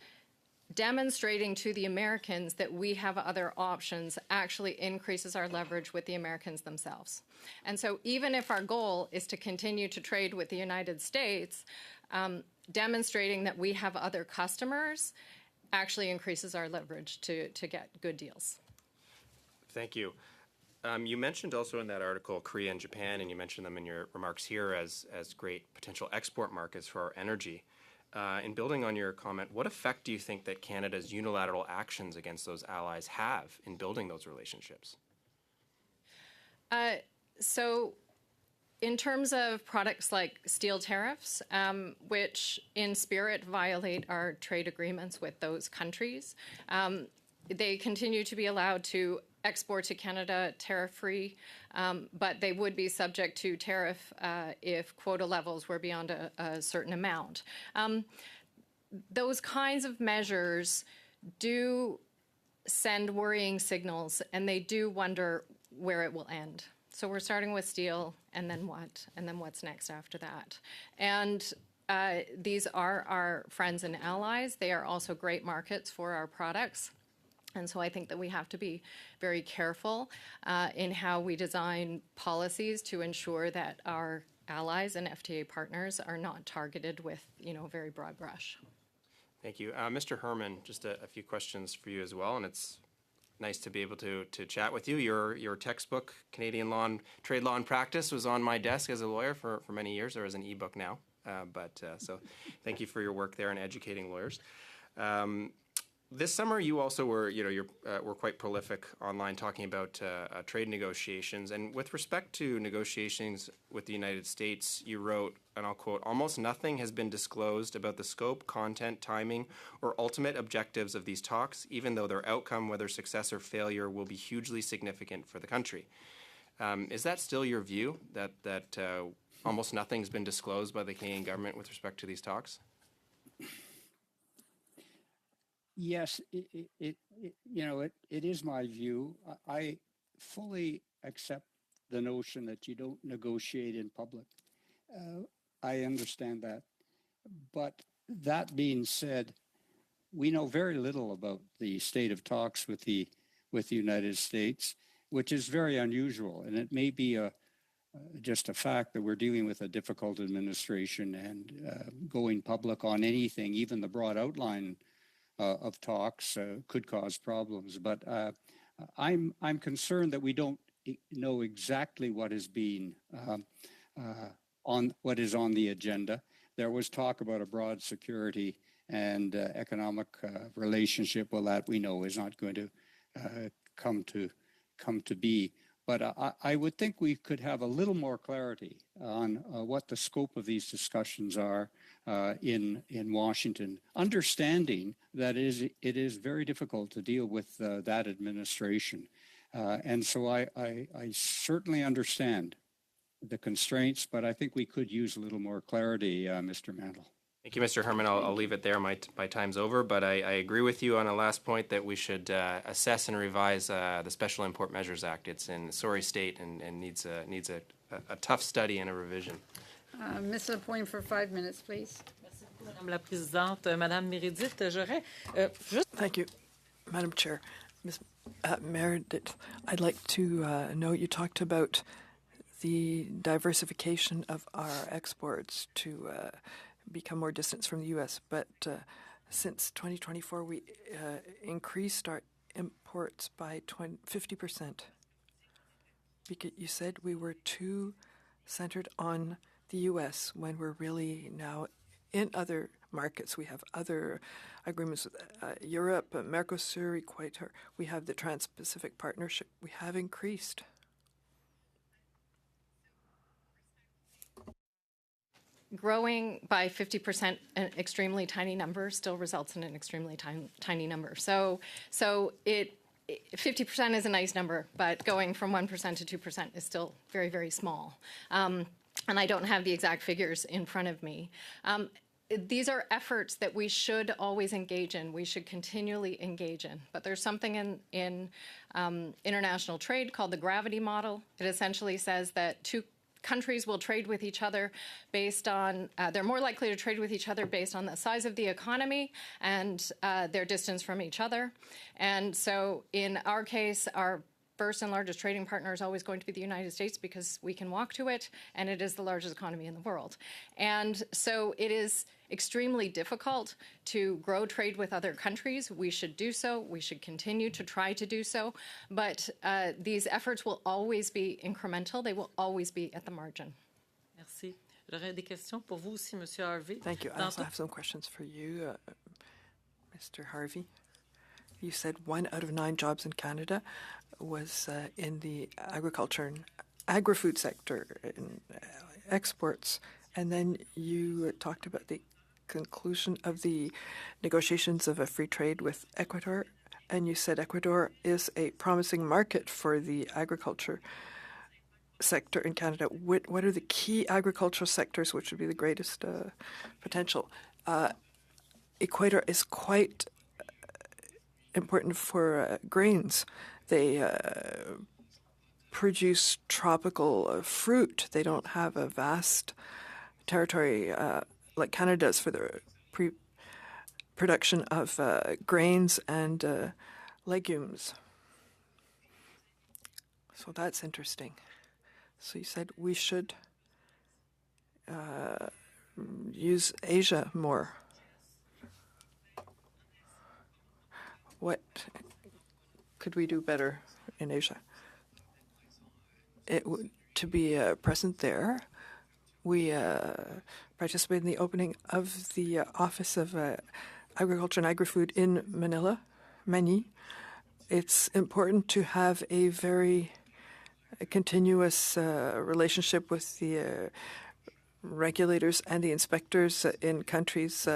demonstrating to the Americans that we have other options actually increases our leverage with the Americans themselves. And so even if our goal is to continue to trade with the United States, demonstrating that we have other customers actually increases our leverage to get good deals. Thank you. You mentioned also in that article Korea and Japan, and you mentioned them in your remarks here as great potential export markets for our energy. In building on your comment, what effect do you think that Canada's unilateral actions against those allies have in building those relationships? So in terms of products like steel tariffs, which in spirit violate our trade agreements with those countries, they continue to be allowed to export to Canada tariff-free, but they would be subject to tariff if quota levels were beyond a certain amount. Those kinds of measures do send worrying signals, and they do wonder where it will end. So we're starting with steel, and then what? And then what's next after that? And these are our friends and allies. They are also great markets for our products. And so I think that we have to be very careful in how we design policies to ensure that our allies and FTA partners are not targeted with, a very broad brush. Thank you. Mr. Herman, just a few questions for you as well, and it's nice to be able to chat with you. Your textbook, Canadian Law and Trade Law and Practice, was on my desk as a lawyer for many years. There is an ebook now, so thank you for your work there in educating lawyers. This summer, you also were quite prolific online talking about trade negotiations. And with respect to negotiations with the United States, you wrote, and I'll quote, "Almost nothing has been disclosed about the scope, content, timing, or ultimate objectives of these talks, even though their outcome, whether success or failure, will be hugely significant for the country." Is that still your view, that almost nothing's been disclosed by the Canadian government with respect to these talks? Yes, it is my view. I fully accept the notion that you don't negotiate in public. I understand that. But that being said, we know very little about the state of talks with the United States, which is very unusual. And it may be just a fact that we're dealing with a difficult administration, and going public on anything, even the broad outline of talks, could cause problems. But I'm concerned that we don't know exactly what is being on the agenda. There was talk about a broad security and economic relationship. Well, that we know is not going to come to be. But I would think we could have a little more clarity on what the scope of these discussions are in Washington, understanding that it is very difficult to deal with that administration. And so I certainly understand the constraints, but I think we could use a little more clarity, Mr. Mantle. Thank you, Mr. Herman. I'll leave it there. My time's over, but I agree with you on a last point that we should assess and revise the Special Import Measures Act. It's in sorry state and needs a tough study and a revision. Ms. Lapointe for 5 minutes, please. Merci beaucoup, Madame la Présidente. Madame Meredith, j'aurais Thank you, Madam Chair. Ms. Meredith, I'd like to know you talked about the diversification of our exports to become more distant from the U.S., but since 2024, we increased our imports by 50%. Because you said we were too centered on the U.S. when we're really now in other markets. We have other agreements with Europe, Mercosur, Equator. We have the Trans-Pacific Partnership. We have increased. Growing by 50%, an extremely tiny number, still results in an extremely tiny number. So 50% is a nice number, but going from 1% to 2% is still very, very small. And I don't have the exact figures in front of me. These are efforts that we should always engage in. We should continually engage in. But there's something in international trade called the gravity model. It essentially says that two countries will trade with each other based on, they're more likely to trade with each other based on the size of the economy and their distance from each other. And so in our case, our first and largest trading partner is always going to be the United States because we can walk to it, and it is the largest economy in the world. And so it is extremely difficult to grow trade with other countries. We should do so. We should continue to try to do so. But these efforts will always be incremental. They will always be at the margin. Merci. J'aurais des questions pour vous aussi, Monsieur Harvey. Thank you. I also have some questions for you, Mr. Harvey. You said 1 out of 9 jobs in Canada was in the agriculture and agri-food sector in exports. And then you talked about the conclusion of the negotiations of a free trade with Ecuador. And you said Ecuador is a promising market for the agriculture sector in Canada. What are the key agricultural sectors which would be the greatest potential? Ecuador is quite important for grains. They produce tropical fruit. They don't have a vast territory like Canada does for the production of grains and legumes. So that's interesting. So you said we should use Asia more. What could we do better in Asia? To be present there, we participated in the opening of the Office of Agriculture and Agri-Food in Mani. It's important to have a very continuous relationship with the regulators and the inspectors in countries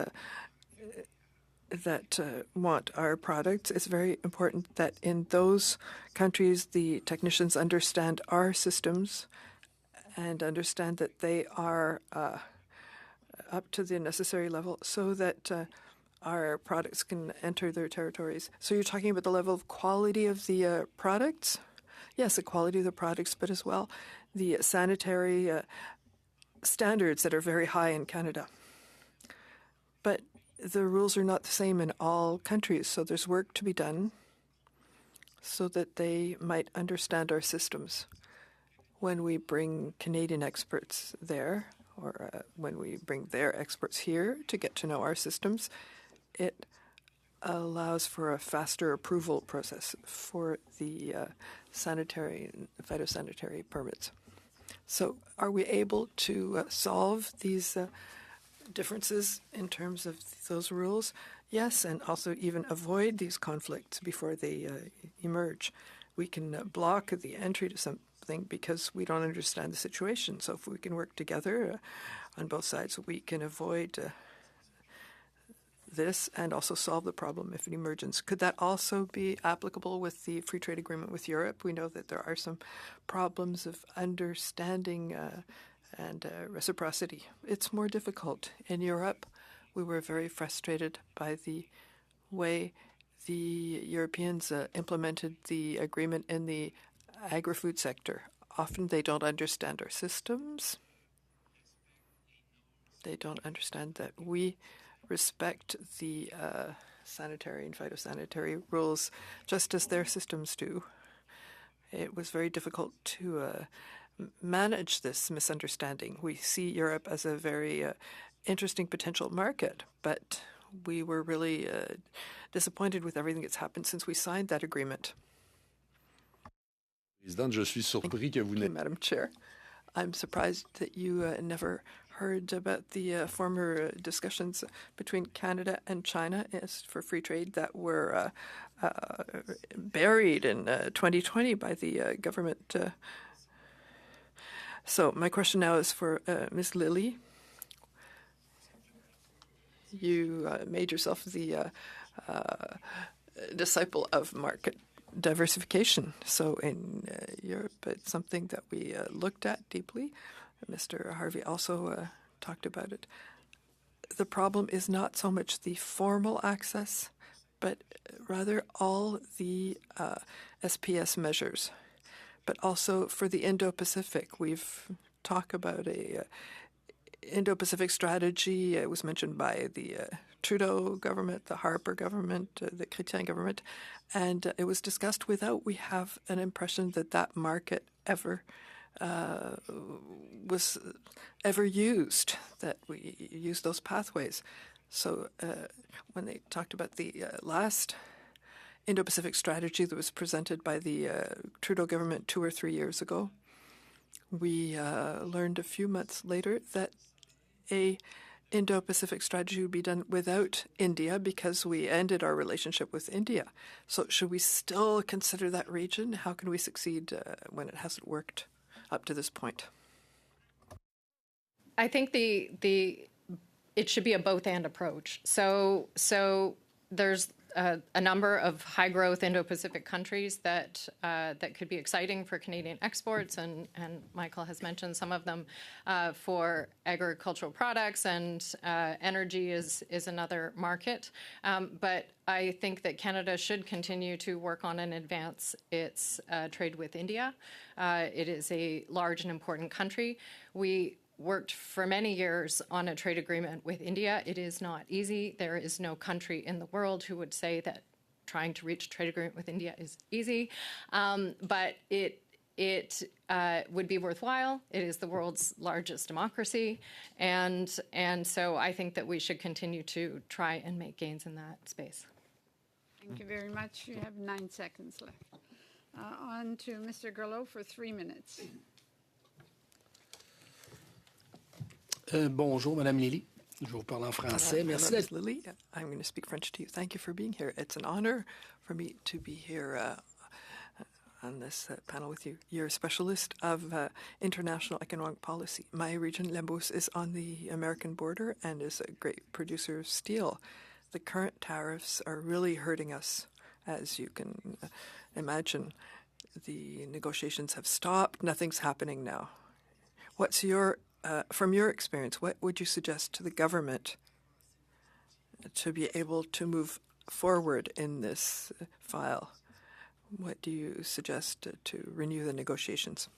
that want our products. It's very important that in those countries the technicians understand our systems and understand that they are up to the necessary level so that our products can enter their territories. So you're talking about the level of quality of the products? Yes, the quality of the products, but as well the sanitary standards that are very high in Canada. But the rules are not the same in all countries, so there's work to be done so that they might understand our systems. When we bring Canadian experts there, or when we bring their experts here to get to know our systems, it allows for a faster approval process for the sanitary and phytosanitary permits. So are we able to solve these differences in terms of those rules? Yes, and also even avoid these conflicts before they emerge. We can block the entry to something because we don't understand the situation. So if we can work together on both sides, we can avoid this and also solve the problem if it emerges. Could that also be applicable with the free trade agreement with Europe? We know that there are some problems of understanding and reciprocity. It's more difficult. In Europe, we were very frustrated by the way the Europeans implemented the agreement in the agri-food sector. Often they don't understand our systems. They don't understand that we respect the sanitary and phytosanitary rules just as their systems do. It was very difficult to manage this misunderstanding. We see Europe as a very interesting potential market, but we were really disappointed with everything that's happened since we signed that agreement. Présidente, je suis surpris que vous Thank you, Madam Chair. I'm surprised that you never heard about the former discussions between Canada and China for free trade that were buried in 2020 by the government. So my question now is for Ms. Lilly. You made yourself the disciple of market diversification. So in Europe, it's something that we looked at deeply. Mr. Harvey also talked about it. The problem is not so much the formal access, but rather all the SPS measures. But also for the Indo-Pacific, we've talked about a Indo-Pacific strategy. It was mentioned by the Trudeau government, the Harper government, the Chrétien government, and it was discussed without we have an impression that that market was ever used, that we use those pathways. So when they talked about the last Indo-Pacific strategy that was presented by the Trudeau government 2 or 3 years ago, we learned a few months later that a Indo-Pacific strategy would be done without India because we ended our relationship with India. So should we still consider that region? How can we succeed when it hasn't worked up to this point? I think it should be a both-and approach. So there's a number of high-growth Indo-Pacific countries that could be exciting for Canadian exports, and Michael has mentioned some of them for agricultural products, and energy is another market. But I think that Canada should continue to work on and advance its trade with India. It is a large and important country. We worked for many years on a trade agreement with India. It is not easy. There is no country in the world who would say that trying to reach a trade agreement with India is easy. But it would be worthwhile. It is the world's largest democracy. And so I think that we should continue to try and make gains in that space. Thank you very much. You have 9 seconds left. On to Mr. Gerleau for 3 minutes. Bonjour, Madame Lilly. Je vous parle en français. Merci d'être Lilly. I'm going to speak French to you. Thank you for being here. It's an honor for me to be here on this panel with you. You're a specialist of international economic policy. My region, Lembos, is on the American border and is a great producer of steel. The current tariffs are really hurting us, as you can imagine. The negotiations have stopped. Nothing's happening now. What's from your experience, what would you suggest to the government to be able to move forward in this file? What do you suggest to renew the negotiations?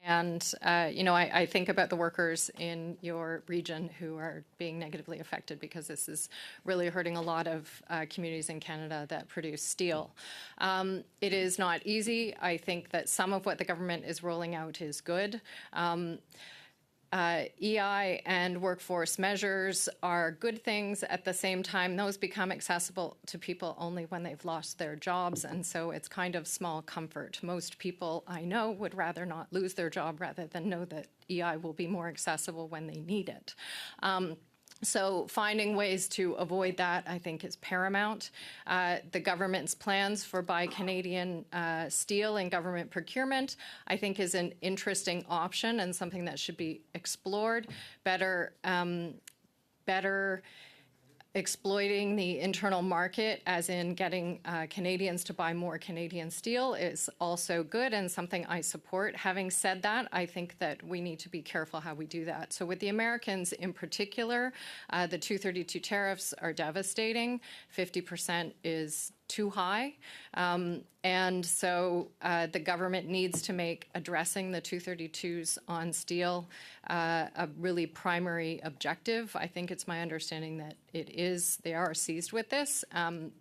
And, I think about the workers in your region who are being negatively affected because this is really hurting a lot of communities in Canada that produce steel. It is not easy. I think that some of what the government is rolling out is good. EI and workforce measures are good things. At the same time, those become accessible to people only when they've lost their jobs, and so it's kind of small comfort. Most people I know would rather not lose their job rather than know that EI will be more accessible when they need it. So finding ways to avoid that, I think, is paramount. The government's plans for Buy Canadian steel and government procurement, I think, is an interesting option and something that should be explored. Better exploiting the internal market, as in getting Canadians to buy more Canadian steel, is also good and something I support. Having said that, I think that we need to be careful how we do that. So with the Americans in particular, the 232 tariffs are devastating. 50% is too high. And so the government needs to make addressing the 232s on steel a really primary objective. I think it's my understanding that they are seized with this,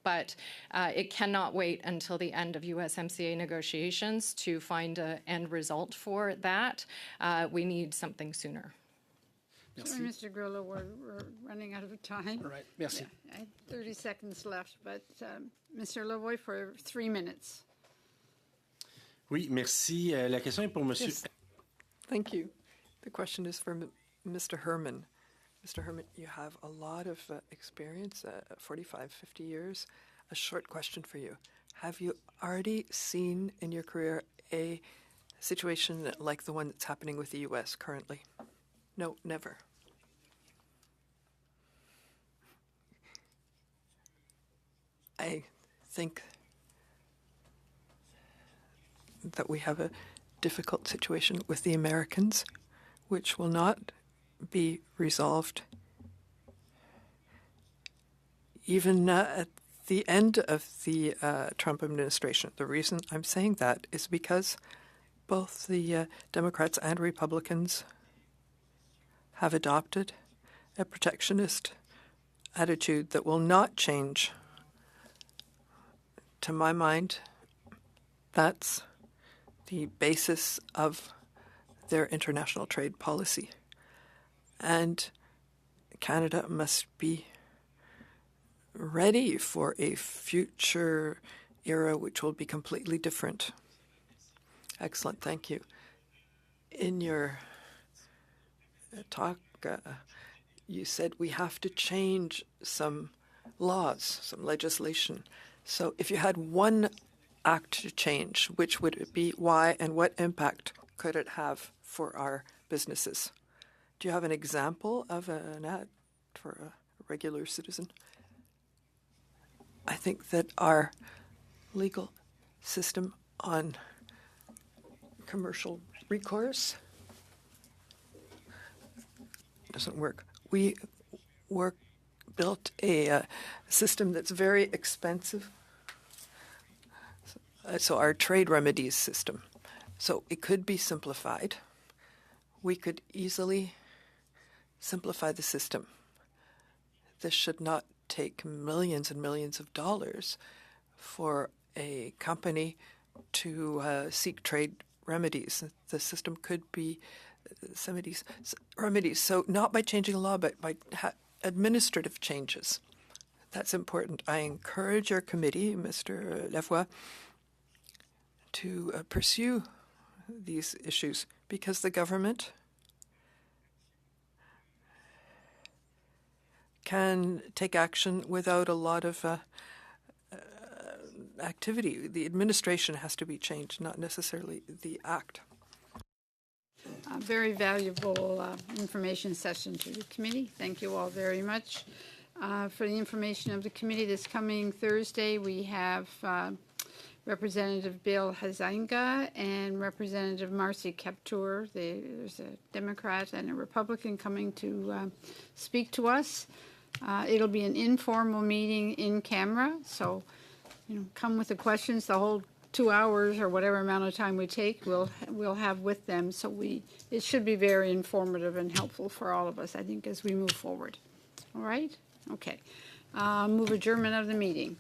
but it cannot wait until the end of USMCA negotiations to find an end result for that. We need something sooner. Sorry, Mr. Gerleau, we're running out of time. All right, merci. Yeah, I have 30 seconds left, but Mr. Lavoie for 3 minutes. Oui, merci. La question est pour Monsieur. Yes. Thank you. The question is for Mr. Herman. Mr. Herman, you have a lot of experience, 45, 50 years. A short question for you. Have you already seen in your career a situation like the one that's happening with the U.S. currently? No, never. I think that we have a difficult situation with the Americans, which will not be resolved even at the end of the Trump administration. The reason I'm saying that is because both the Democrats and Republicans have adopted a protectionist attitude that will not change. To my mind, that's the basis of their international trade policy. And Canada must be ready for a future era which will be completely different. Excellent, thank you. In your talk, you said we have to change some laws, some legislation. So if you had one act to change, which would it be, why, and what impact could it have for our businesses? Do you have an example of an act for a regular citizen? I think that our legal system on commercial recourse doesn't work. We built a system that's very expensive. So our trade remedies system. So it could be simplified. We could easily simplify the system. This should not take millions and millions of dollars for a company to seek trade remedies. The system could be remedies. So not by changing a law, but by administrative changes. That's important. I encourage your committee, Mr. Lavoie, to pursue these issues because the government can take action without a lot of activity. The administration has to be changed, not necessarily the act. A very valuable information session to the committee. Thank you all very much. For the information of the committee this coming Thursday, we have Representative Bill Hazenga and Representative Marcy Kaptur. There's a Democrat and a Republican coming to speak to us. It'll be an informal meeting in camera, so come with the questions. The whole 2 hours or whatever amount of time we take, we'll have with them. So it should be very informative and helpful for all of us, I think, as we move forward. All right? Okay. Move adjournment of the meeting.